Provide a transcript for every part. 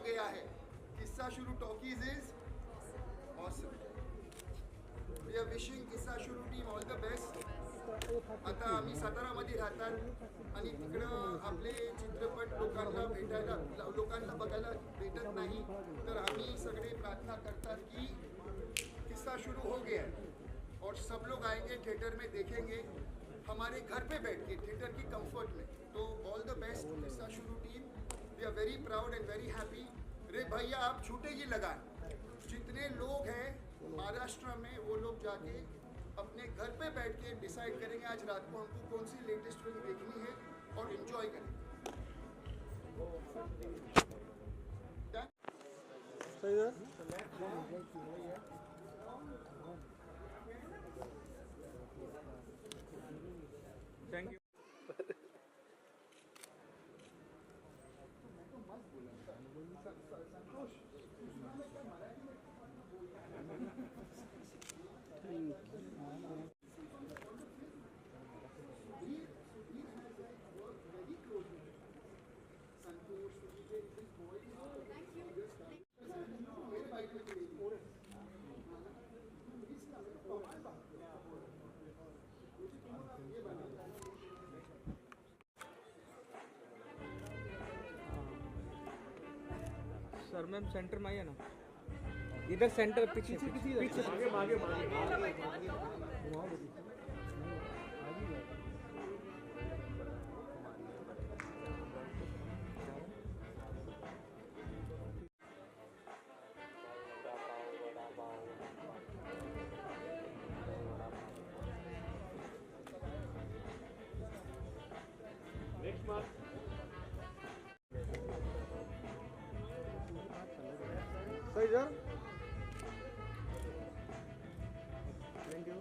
गया है Kissa Shuru talkies is awesome. We are wishing Kissa शुरू team all the best. आता आम्ही सातारामध्ये राहतात आणि तिकडं आपले चित्रपट लोकांना बघायला भेटत नाही. तर आम्ही सगळे प्रार्थना करतात की किस्सा शुरू हो गया और सब लोग आएंगे थिएटर में देखेंगे हमारे घर पे बैठ के थिएटर की कंफर्ट में. तो ऑल द बेस्ट किस्सा शुरू team. We are very proud and very happy. रे भैया आप छूटेगी लगान. जितने लोग हैं महाराष्ट्र में वो लोग जाके अपने घर पे बैठ के डिसाइड करेंगे आज रात को हमको कौन सी लेटेस्ट फिल्म देखनी है और एंजॉय करेंगे. Thank you. Sir ma'am centre में आइए ना. इधर सेंटर पीछे पीछे आगे. नेक्स्ट मार्क सही सर. Thank you.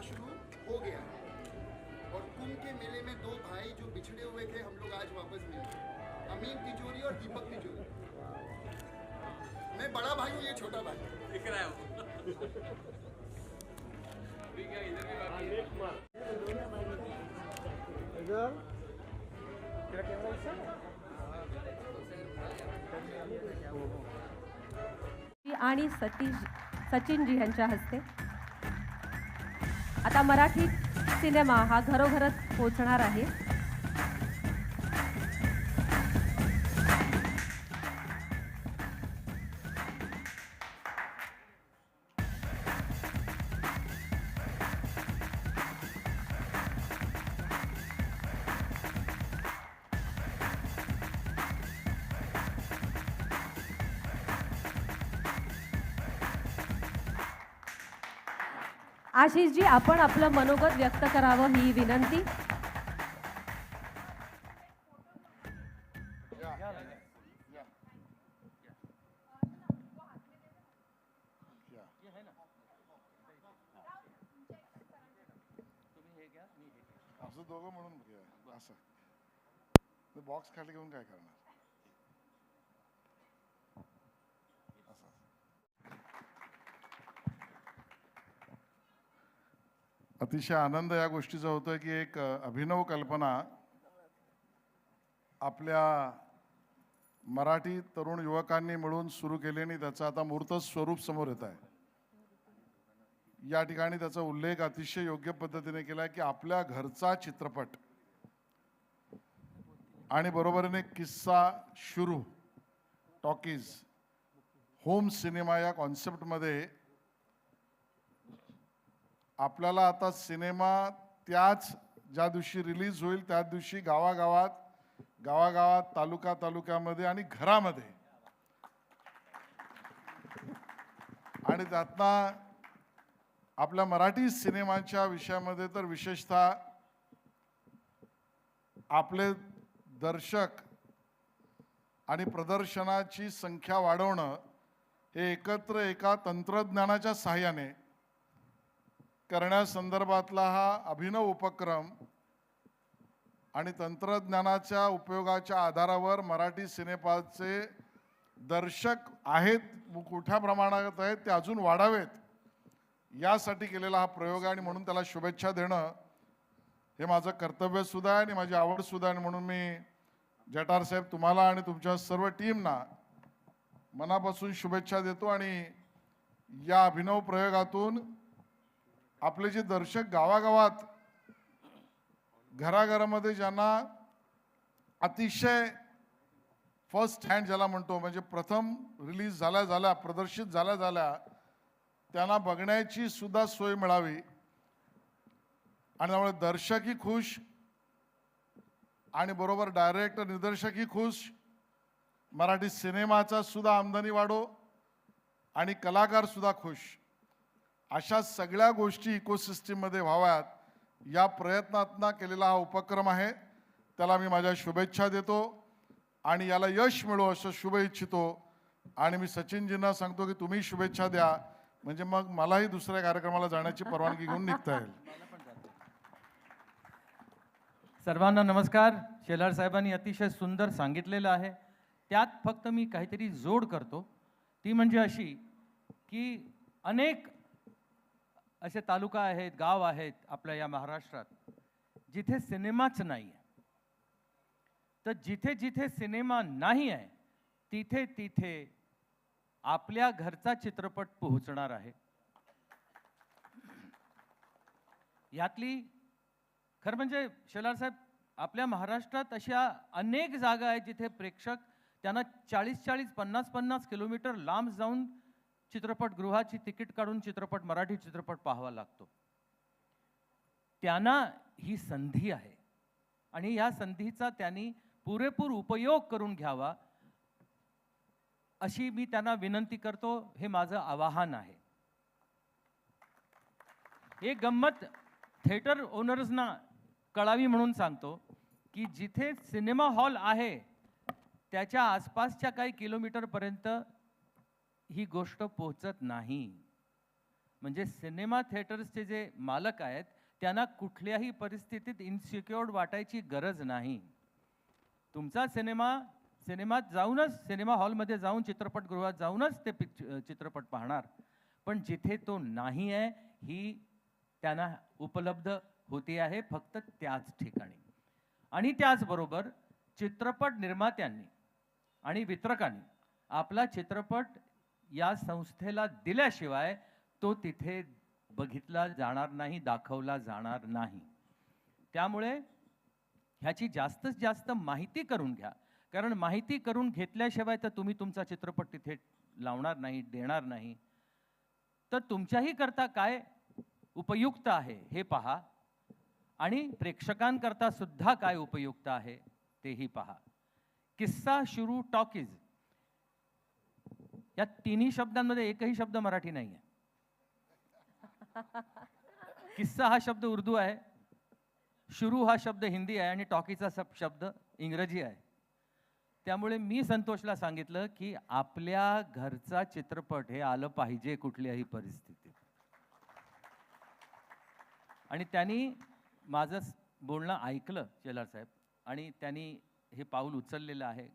शुरू हो गया और कुंभ के मेले में दो भाई जो बिछड़े हुए थे हम लोग आज वापस मिले. अमीन तिजोरी और दीपक तिजोरी. मैं बड़ा भाई हूँ ये छोटा भाई दिख रहा है. आणि सचिनजी यांच्या हस्ते आता मराठी सिनेमा हा घरोघरात पोहोचणार आहे. आशिषजी आपण आपलं मनोगत व्यक्त करावं ही विनंती. असं दोघं म्हणून घ्या. असं बॉक्स खाली घेऊन काय करणार. अतिशय आनंद या गोष्टीचा होतोय की एक अभिनव कल्पना आपल्या मराठी तरुण युवकांनी मिळून सुरू केली आणि त्याचं आता मूर्त स्वरूप समोर येत आहे. या ठिकाणी त्याचा उल्लेख अतिशय योग्य पद्धतीने केला की आपल्या घरचा चित्रपट आणि बरोबरीने किस्सा शुरू टॉकीज होम सिनेमा या कॉन्सेप्टमध्ये आपल्याला आता सिनेमा त्याच ज्या दिवशी रिलीज होईल त्या दिवशी गावागावात तालुक्यामध्ये आणि घरामध्ये आणि त्यातनं आपल्या मराठी सिनेमाच्या विषयामध्ये तर विशेषतः आपले दर्शक आणि प्रदर्शनाची संख्या वाढवणं हे एकत्र एका तंत्रज्ञानाच्या सहाय्याने करण्यासंदर्भातला हा अभिनव उपक्रम आणि तंत्रज्ञानाच्या उपयोगाच्या आधारावर मराठी सिनेमाचे दर्शक आहेत, मोठ्या प्रमाणात आहेत, ते अजून वाढावेत यासाठी केलेला हा प्रयोग आहे आणि म्हणून त्याला शुभेच्छा देणं हे माझं कर्तव्यसुद्धा आहे आणि माझी आवडसुद्धा आहे. म्हणून मी जटार साहेब तुम्हाला आणि तुमच्या सर्व टीमना मनापासून शुभेच्छा देतो आणि या अभिनव प्रयोगातून आपले जे दर्शक गावागावात घराघरामध्ये ज्यांना अतिशय फर्स्ट हँड ज्याला म्हणतो म्हणजे प्रथम रिलीज झाल्या प्रदर्शित झाल्या त्यांना बघण्याची सुद्धा सोय मिळावी आणि त्यामुळे दर्शकही खुश आणि बरोबर डायरेक्टर निर्देशकही खुश, मराठी सिनेमाचा सुद्धा आमदानी वाढो आणि कलाकार सुद्धा खुश, अशा सगळ्या गोष्टी इकोसिस्टीममध्ये व्हाव्यात या प्रयत्नातनं केलेला हा उपक्रम आहे. त्याला मी माझ्या शुभेच्छा देतो आणि याला यश मिळो असं शुभ इच्छितो. आणि मी सचिनजींना सांगतो की तुम्ही शुभेच्छा द्या, म्हणजे मग मलाही दुसऱ्या कार्यक्रमाला जाण्याची परवानगी घेऊन निघता येईल. सर्वांना नमस्कार. शेलार साहेबांनी अतिशय सुंदर सांगितलेलं आहे. त्यात फक्त मी काहीतरी जोड करतो, ती म्हणजे अशी की अनेक असे तालुका आहेत, गाव आहेत आपल्या या महाराष्ट्रात जिथे सिनेमाच नाही आहे. तर जिथे जिथे सिनेमा नाही आहे तिथे तिथे आपल्या घरचा चित्रपट पोहोचणार आहे. यातली खरं म्हणजे शेलार साहेब, आपल्या महाराष्ट्रात अशा अनेक जागा आहेत जिथे प्रेक्षक त्यांना 40-40, 50-50 किलोमीटर लांब जाऊन चित्रपटगृहाची तिकीट काढून मराठी चित्रपट पाहावा लागतो. त्यांना ही संधी आहे आणि या संधीचा त्यांनी पुरेपूर उपयोग करून घ्यावा अशी मी त्यांना विनंती करतो. हे माझं आवाहन आहे. एक गंमत थिएटर ओनर्सना कळावी म्हणून सांगतो की जिथे सिनेमा हॉल आहे त्याच्या आसपासच्या काही किलोमीटरपर्यंत ही गोष्ट पोहोचत नाही. म्हणजे सिनेमा थिएटर्सचे जे मालक आहेत त्यांना कुठल्याही परिस्थितीत इन्सिक्युअर्ड वाटायची गरज नाही. तुमचा सिनेमात जाऊनच, सिनेमा हॉलमध्ये जाऊन, चित्रपटगृहात जाऊनच ते चित्रपट पाहणार. पण जिथे तो नाही आहे ही त्यांना उपलब्ध होते आहे फक्त त्याच ठिकाणी. आणि त्याचबरोबर चित्रपट निर्मात्यांनी आणि वितरकांनी आपला चित्रपट या संस्थेला दिल्याशिवाय तो तिथे बघितला जाणार नाही, दाखवला जाणार नाही. त्यामुळे ह्याची जास्तीत जास्त माहिती करून घ्या, कारण माहिती करून घेतल्याशिवाय तर तुम्ही तुमचा चित्रपट तिथे लावणार नाही, देणार नाही. तर तुमच्याही करता काय उपयुक्त आहे हे पहा आणि प्रेक्षकांकरता सुद्धा काय उपयुक्त आहे तेही पहा. किस्सा शुरू टॉकीज या तिन्ही शब्दांमध्ये एकही शब्द मराठी नाही आहे. किस्सा हा शब्द उर्दू आहे, शुरू हा शब्द हिंदी आहे आणि टॉकीचा शब्द इंग्रजी आहे. त्यामुळे मी संतोषला सांगितलं की आपल्या घरचा चित्रपट हे आलं पाहिजे कुठल्याही परिस्थितीत. आणि त्यांनी माझं बोलणं ऐकलं शेलार साहेब आणि त्यांनी हे पाऊल उचललेलं आहे.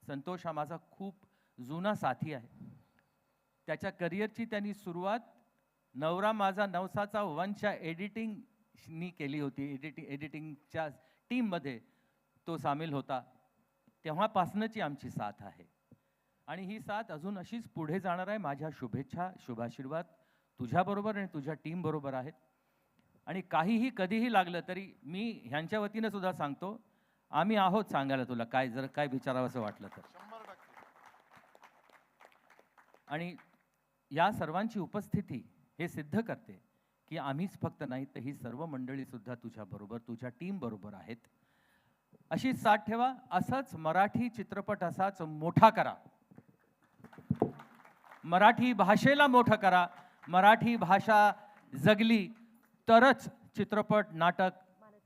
संतोष हा माझा खूप जुना साथी आहे. त्याच्या करिअरची त्यांनी सुरुवात नवरा माझा नवसाचा वनच्या एडिटिंगनी केली होती. एडिटिंगच्या टीममध्ये तो सामील होता. तेव्हापासूनची आमची साथ आहे आणि ही साथ अजून अशीच पुढे जाणार आहे. माझ्या शुभेच्छा, शुभाशीर्वाद तुझ्याबरोबर आणि तुझ्या टीमबरोबर आहेत. आणि काहीही कधीही लागलं तरी मी ह्यांच्या वतीनं सुद्धा सांगतो, आम्ही आहोत सांगायला तुला काय जर काय विचारावं असं वाटलं तर. आणि या सर्वांची उपस्थिती हे सिद्ध करते की आम्हीच फक्त नाही तर ही सर्व मंडळी सुद्धा तुझ्याबरोबर, तुझ्या टीम बरोबर आहेत. अशी साथ ठेवा. असाच मराठी चित्रपट असाच मोठा करा. मराठी भाषेला मोठं करा. मराठी भाषा जगली तरच चित्रपट नाटक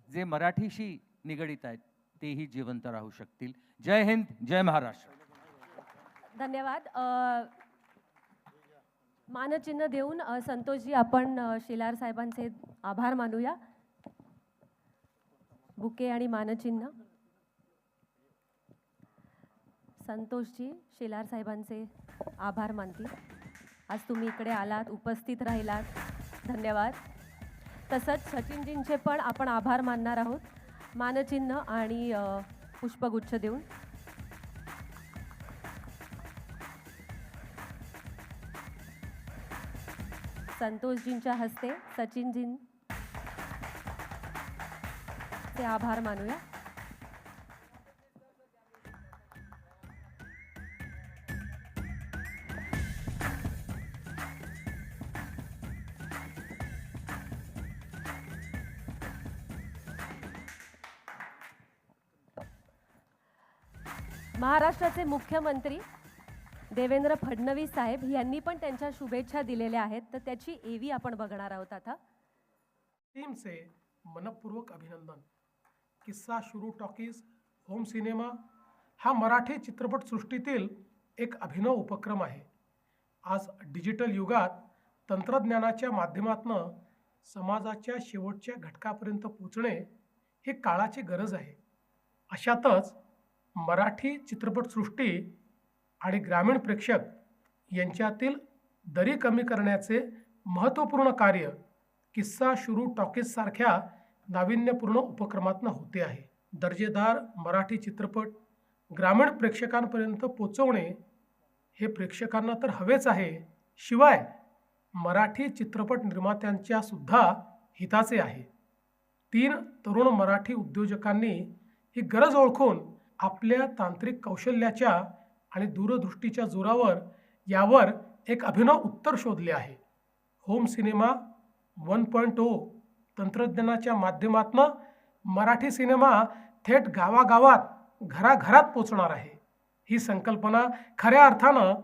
जे मराठीशी निगडीत आहेत तेही जिवंत राहू शकतील. जय हिंद, जय महाराष्ट्र. धन्यवाद. मानचिन्ह देऊन संतोषजी आपण शेलार साहेबांचे आभार मानूया. बुके आणि मानचिन्ह. संतोषजी शेलार साहेबांचे आभार मानतील. आज तुम्ही इकडे आलात, उपस्थित राहिलात, धन्यवाद. तसंच सचिनजींचे पण आपण आभार मानणार आहोत, मानचिन्ह आणि पुष्पगुच्छ देऊन. संतोषजींच्या हस्ते सचिनजींचे आभार मानूया. महाराष्ट्राचे मुख्यमंत्री देवेंद्र फडणवीस साहेब यांनी पण त्यांच्या शुभेच्छा दिलेल्या आहेत, तर त्याची एवी आपण बघणार आहोत आता. टीम से मनपूर्वक अभिनंदन. किस्सा शुरू टॉकीज होम सिनेमा हा मराठी चित्रपटसृष्टीतील एक अभिनव उपक्रम आहे. आज डिजिटल युगात तंत्रज्ञानाच्या माध्यमातून समाजाच्या शेवटच्या घटकापर्यंत पोहोचणे ही काळाची गरज आहे. अशातच मराठी चित्रपटसृष्टी आणि ग्रामीण प्रेक्षक यांच्यातील दरी कमी करण्याचे महत्त्वपूर्ण कार्य किस्सा शुरू टॉकीज सारख्या नाविन्यपूर्ण उपक्रमातून होते आहे. दर्जेदार मराठी चित्रपट ग्रामीण प्रेक्षकांपर्यंत पोचवणे हे प्रेक्षकांना तर हवेच आहे, शिवाय मराठी चित्रपट निर्मात्यांच्या सुद्धा हिताचे आहे. 3 तरुण मराठी उद्योजकांनी ही गरज ओळखून आपल्या तांत्रिक कौशल्याच्या आणि दूरदृष्टीच्या जोरावर यावर एक अभिनव उत्तर शोधले आहे. होम सिनेमा 1.0 तंत्रज्ञानाच्या माध्यमातून मराठी सिनेमा थेट गावागावात घराघरात पोचणार आहे. ही संकल्पना खऱ्या अर्थानं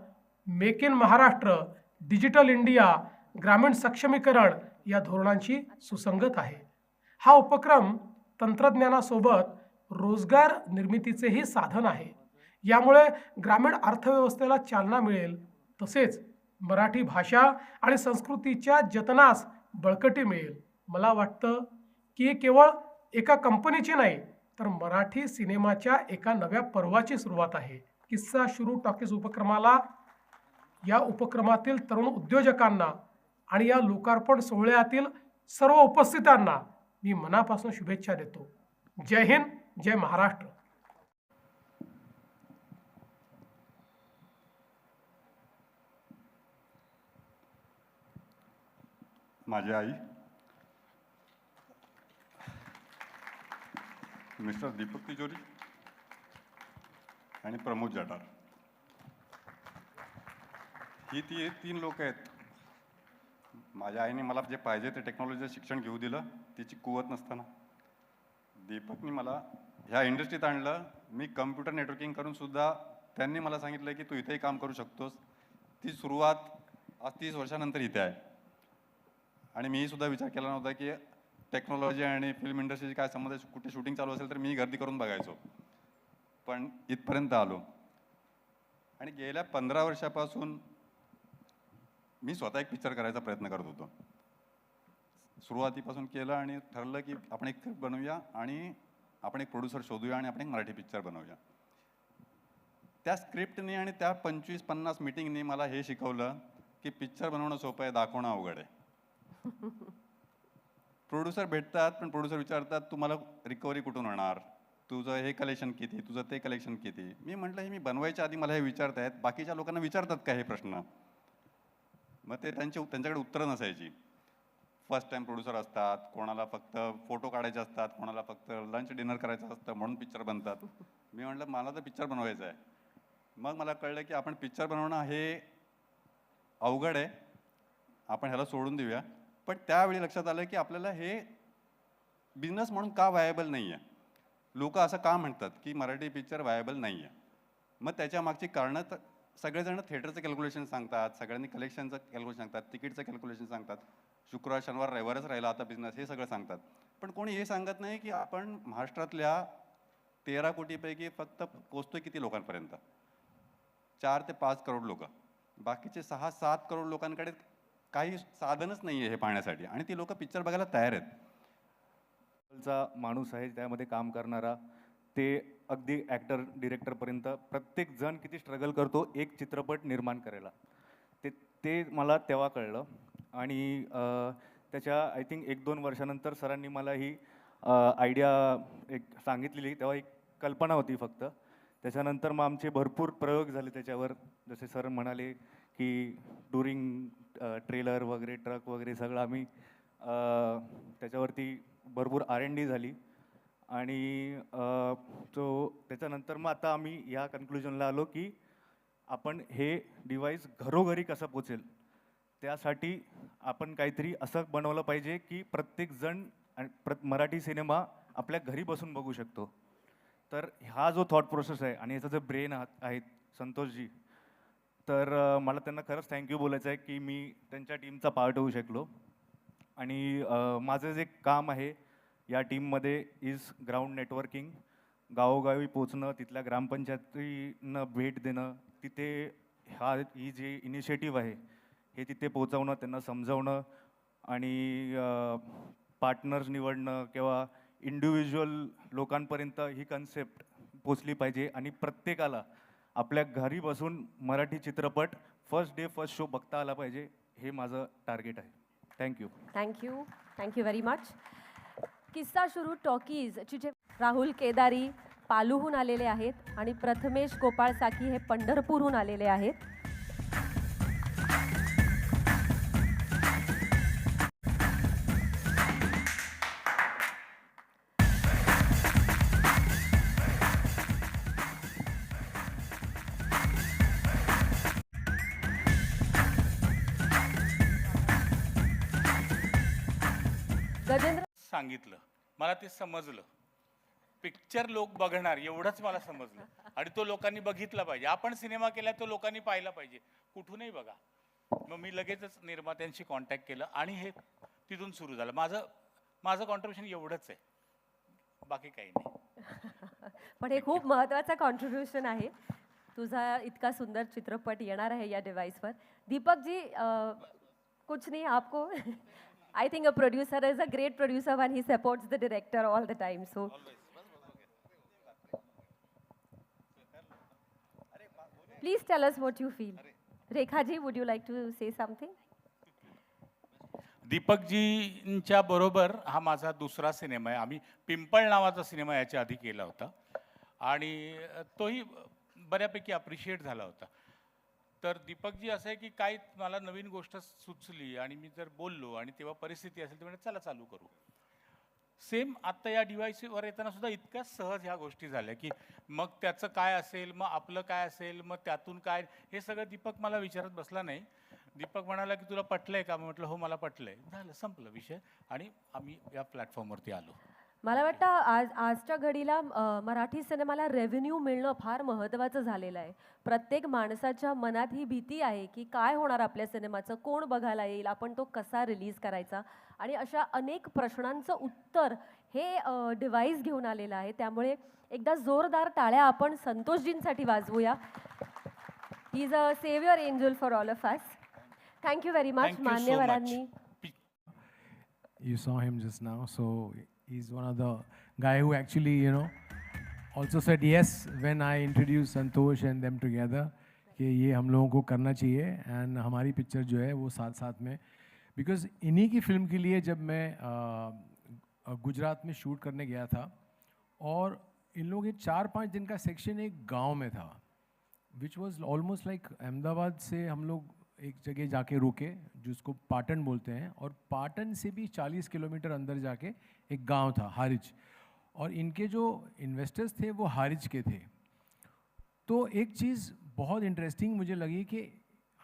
make in Maharashtra, digital India, ग्रामीण सक्षमीकरण या धोरणांशी सुसंगत आहे. हा उपक्रम तंत्रज्ञानासोबत रोजगार निर्मितीचेही साधन आहे. यामुळे ग्रामीण अर्थव्यवस्थेला चालना मिळेल, तसेच मराठी भाषा आणि संस्कृतीच्या जतनास बळकटी मिळेल. मला वाटतं की हे केवळ एका कंपनीची नाही, तर मराठी सिनेमाच्या एका नव्या पर्वाची सुरुवात आहे. किस्सा शुरू टॉकीज उपक्रमाला, या उपक्रमातील तरुण उद्योजकांना आणि या लोकार्पण सोहळ्यातील सर्व उपस्थितांना मी मनापासून शुभेच्छा देतो. जय हिंद, जय महाराष्ट्र. माझी आई मिस्टर दीपक तिजोरी आणि प्रमोद जटार ही 3 लोक आहेत. माझ्या आईने मला जे पाहिजे ते टेक्नॉलॉजीचं शिक्षण घेऊ दिलं, तिची कुवत नसताना. दीपकनी मला ह्या इंडस्ट्रीत आणलं. मी कम्प्युटर नेटवर्किंग करून सुद्धा त्यांनी मला सांगितलं की तू इथेही काम करू शकतोस. ती सुरुवात आज 30 वर्षानंतर इथे आहे. आणि मीही सुद्धा विचार केला नव्हता की टेक्नॉलॉजी आणि फिल्म इंडस्ट्रीची काय संबंध, कुठे शूटिंग चालू असेल तर मी गर्दी करून बघायचो, पण इथपर्यंत आलो. आणि गेल्या 15 वर्षापासून मी स्वतः एक पिक्चर करायचा प्रयत्न करत होतो. सुरुवातीपासून केलं आणि ठरलं की आपण एक स्क्रिप्ट बनवूया आणि आपण एक प्रोड्युसर शोधूया आणि आपण एक मराठी पिक्चर बनवूया. त्या स्क्रिप्टनी आणि त्या 25-50 मीटिंगनी मला हे शिकवलं की पिक्चर बनवणं सोपं आहे, दाखवणं अवघड आहे. प्रोड्युसर भेटतात, पण प्रोड्युसर विचारतात तुम्हाला रिकव्हरी कुठून होणार, तुझं हे कलेक्शन किती, तुझं ते कलेक्शन किती. मी म्हटलं हे मी बनवायच्या आधी मला हे विचारतायत, बाकीच्या लोकांना विचारतात का हे प्रश्न. मग ते त्यांच्याकडे उत्तरं नसायची. फर्स्ट टाइम प्रोड्युसर असतात, कोणाला फक्त फोटो काढायचे असतात, कोणाला फक्त लंच डिनर करायचं असतं म्हणून पिक्चर बनतात. मी म्हटलं मला तर पिक्चर बनवायचं आहे. मग मला कळलं की आपण पिक्चर बनवणं हे अवघड आहे, आपण ह्याला सोडून देऊया. पण त्यावेळी लक्षात आलं की आपल्याला हे बिझनेस म्हणून का व्हायबल नाही आहे. लोक असं का म्हणतात की मराठी पिक्चर व्हायबल नाही आहे. मग त्याच्या मागची कारणं तर सगळेजण थिएटरचं कॅल्क्युलेशन सांगतात, सगळ्यांनी कलेक्शनचं कॅल्क्युलेशन सांगतात, तिकीटचं कॅल्क्युलेशन सांगतात. शुक्रवार शनिवार रविवारच राहिला आता बिझनेस, हे सगळं सांगतात. पण कोणी हे सांगत नाही की आपण महाराष्ट्रातल्या 13 कोटीपैकी फक्त पोचतोय किती लोकांपर्यंत? 4 ते 5 करोड लोक. बाकीचे 6-7 करोड लोकांकडे काही साधनच नाही आहे हे पाहण्यासाठी, आणि ती लोक पिक्चर बघायला तयार आहेत. चा माणूस आहे त्यामध्ये काम करणारा, ते अगदी ॲक्टर डिरेक्टरपर्यंत प्रत्येक जण किती स्ट्रगल करतो एक चित्रपट निर्माण करायला, ते मला तेव्हा कळलं. आणि त्याच्या आय थिंक 1-2 वर्षानंतर सरांनी मला ही आयडिया एक सांगितलेली. तेव्हा एक कल्पना होती फक्त. त्याच्यानंतर मग आमचे भरपूर प्रयोग झाले त्याच्यावर. जसे सर म्हणाले की ड्युरिंग ट्रेलर वगैरे, ट्रक वगैरे सगळं आम्ही त्याच्यावरती भरपूर R&D झाली. आणि त्याच्यानंतर मग आता आम्ही ह्या कन्क्लुजनला आलो की आपण हे डिव्हाइस घरोघरी कसं पोचेल, त्यासाठी आपण काहीतरी असं बनवलं पाहिजे की प्रत्येकजण मराठी सिनेमा आपल्या घरी बसून बघू शकतो. तर हा जो थॉट प्रोसेस आहे आणि याचा जो ब्रेन आहेत संतोषजी, तर मला त्यांना खरंच थँक्यू बोलायचं आहे की मी त्यांच्या टीमचा पार्ट होऊ शकलो. आणि माझं जे काम आहे या टीममध्ये इज ग्राउंड नेटवर्किंग, गावोगावी पोचणं, तिथल्या ग्रामपंचायतींना भेट देणं, तिथे ही जी इनिशिएटिव्ह आहे हे तिथे पोचवणं, त्यांना समजवणं, आणि पार्टनर्स निवडणं किंवा इंडिव्हिज्युअल लोकांपर्यंत ही कन्सेप्ट पोचली पाहिजे आणि प्रत्येकाला आपल्या घरी बसून मराठी चित्रपट फर्स्ट डे फर्स्ट शो बघता आला पाहिजे, हे माझं टार्गेट आहे. थँक्यू. Thank you very much. किस्सा शुरू टॉकीजचे जे राहुल केदारी पालूहून आलेले आहेत आणि प्रथमेश गोपाळ साकी हे पंढरपूरहून आलेले आहेत. गजेंद्र सांगितलं, मला ते समजलं. पिक्चर लोक बघणार एवढंच मला समजलं, आणि तो लोकांनी बघितला पाहिजे. आपण सिनेमा केला तो लोकांनी पाहिला पाहिजे, कुठूनही बघा. मग मी लगेचच निर्मात्यांशी कॉन्टॅक्ट केलं आणि हे तिथून सुरू झालं. माझं कॉन्ट्रीब्युशन एवढंच आहे, बाकी काही नाही. पण हे खूप महत्त्वाचं कॉन्ट्रीब्युशन आहे. तुझा इतका सुंदर चित्रपट येणार आहे या डिव्हाइसवर. दीपक जी, कुछ नहीं आपको. I think a producer is a great producer when he supports the director all the time. So, please tell us what you feel. Rekha ji, would you like to say something? दीपकजींच्या बरोबर हा माझा दुसरा cinema आहे. आम्ही पिंपळ नावाचा cinema याच्या आधी केला होता आणि तोही बऱ्यापैकी अप्रिशिएट झाला होता. तर दीपकजी असं आहे की काय मला नवीन गोष्ट सुचली आणि मी जर बोललो आणि तेव्हा परिस्थिती असेल तर म्हणजे चला चालू करू. सेम आत्ता या डिव्हाइसवर येताना सुद्धा इतक्या सहज ह्या गोष्टी झाल्या की मग त्याचं काय असेल, मग आपलं काय असेल, मग त्यातून काय, हे सगळं दीपक मला विचारत बसला नाही. दीपक म्हणाला की तुला पटलंय का? म्हटलं हो मला पटलंय. झालं, संपलं विषय आणि आम्ही या प्लॅटफॉर्मवरती आलो. मला वाटतं आजच्या घडीला मराठी सिनेमाला रेव्हेन्यू मिळणं फार महत्त्वाचं झालेलं आहे. प्रत्येक माणसाच्या मनात ही भीती आहे की काय होणार आपल्या सिनेमाचं, कोण बघायला येईल, आपण तो कसा रिलीज करायचा, आणि अशा अनेक प्रश्नांचं उत्तर हे डिव्हाइस घेऊन आलेलं आहे. त्यामुळे एकदा जोरदार टाळ्या आपण संतोषजींसाठी वाजवूया. He is a saviour angel for all of us. Thank you very much. Thank you so मान्यवरांनी much. You saw him just now, so he's one of the guy who actually, also said yes when I introduced Santosh and them together कि ये हम लोगों को करना चाहिए and हमारी picture जो है वो साथ साथ में, बिकॉज इन्हीं की फिल्म के लिए जब मैं गुजरात में शूट करने गया था और इन लोगों के 4-5 दिन का सेक्शन एक गांव में था, which was almost like Ahmedabad से हम लोग एक जगह जाके रुके जिसको पाटन बोलते हैं, और पाटन से भी 40 किलोमीटर अंदर जाके एक गांव था हारिज, और इनके जो इन्वेस्टर्स थे वो हारिज के थे. तो एक चीज़ बहुत इंटरेस्टिंग मुझे लगी कि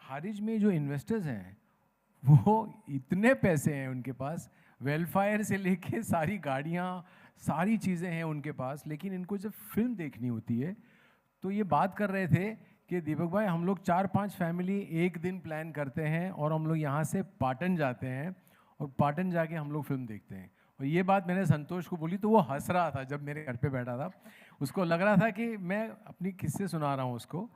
हारिज में जो इन्वेस्टर्स हैं वो इतने पैसे हैं उनके पास, वेलफेयर से लेके सारी गाड़ियाँ सारी चीज़ें हैं उनके पास, लेकिन इनको जब फिल्म देखनी होती है तो ये बात कर रहे थे कि दीपक भाई हम लोग 4-5 फैमिली एक दिन प्लान करते हैं और हम लोग यहाँ से पाटन जाते हैं और पाटन जाके हम लोग फिल्म देखते हैं। और ये बात मैंने संतोष को बोली तो वो हंस रहा था जब मेरे घर पे बैठा था, उसको लग रहा था कि मैं अपनी किस्से सुना रहा हूँ उसको।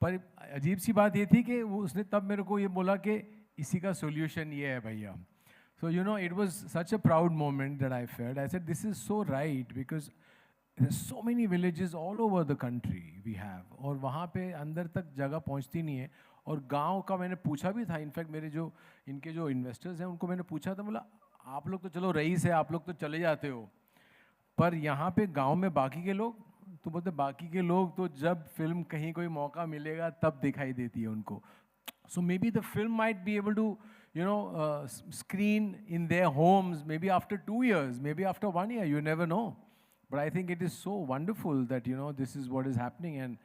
पर अजीब सी बात ये थी कि वो उसने तब मेरे को ये बोला कि इसी का सोल्यूशन ये है भैया। So it was such a proud moment that I felt. I said, this is so right because there's so many villages all over the country we have. और वहाँ पे अंदर तक जगह पहुँचती नहीं है। और गांव का मैंने पूछा भी था, इनफैक्ट मेरे जो इनके जो इन्वेस्टर्स हैं उनको मैंने पूछा था, बोला आप लोग तो चलो रईस है, आप लोग तो चले जाते हो, पर यहाँ पे गांव में बाकी के लोग, तो बोलते बाकी के लोग तो जब फिल्म कहीं कोई मौका मिलेगा तब दिखाई देती है उनको। So maybe the film might be able to screen in their homes maybe after 2 years, maybe after 1 year, you never know. But I think it is so wonderful that this is what is happening, and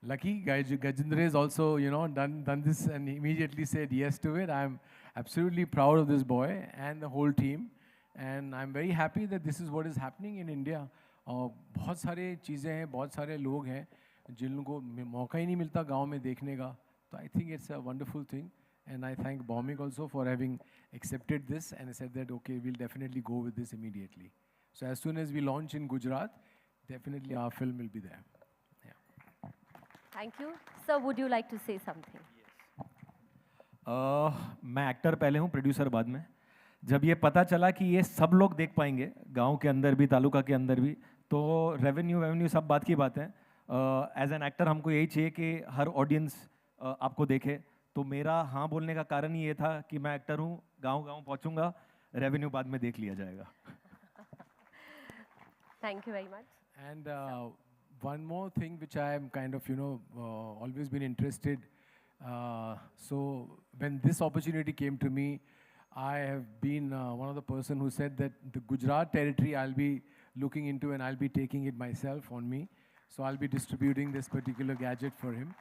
lucky Gajendra has also done this and immediately said yes to it. I'm absolutely proud of this boy and the whole team, and I'm very happy that this is what is happening in India. बहुत सारे चीज़ें हैं, बहुत सारे लोग हैं जिनको मौका ही नहीं मिलता गांव में देखने का, तो I think it's a wonderful thing. And I thank Bhawmik also for having accepted this and said that, okay, we'll definitely go with this immediately. So as soon as we launch in Gujarat, definitely our film will be there. Yeah. Thank you. Sir, would you like to say something? मैं actor पहले हूँ, producer बाद में। जब ये पता चला कि ये सब लोग देख पाएंगे, गांव के अंदर भी, तालुका के अंदर भी, तो रेवेन्यू सब बात की बात है। एज एन एक्टर हमको यही चाहिए कि हर ऑडियंस आपको देखे। तो मेरा हाँ बोलने का कारण ही ये था कि मैं एक्टर हूँ, गांव पहुँचूंगा, रेवेन्यू बाद में देख लिया जाएगा। Thank you very much. And one more thing which I am kind of always been interested. So when this opportunity came to me, I have been one of the person who said that the Gujarat territory I'll be looking into and I'll be taking it myself on me. So I'll be distributing this particular gadget for him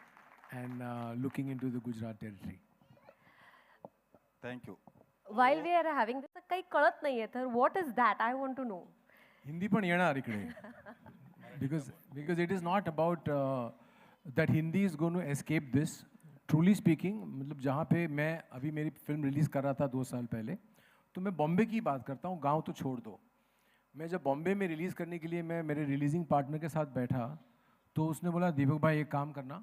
and looking into the Gujarat territory. Thank you. While we are having this, काही कळत नाहीये तर what is that? I want to know. Hindi पण येणार इकडे. Because it is not about that Hindi is going to escape this. Truly speaking, मतलब जहाँ पे मैं अभी मेरी फिल्म रिलीज़ कर रहा था 2 साल पहले, तो मैं बॉम्बे की बात करता हूँ, गांव तो छोड़ दो। मैं जब बॉम्बे में रिलीज़ करने के लिए मैं मेरे रिलीजिंग पार्टनर के साथ बैठा, तो उसने बोला दीपक भाई एक काम करना,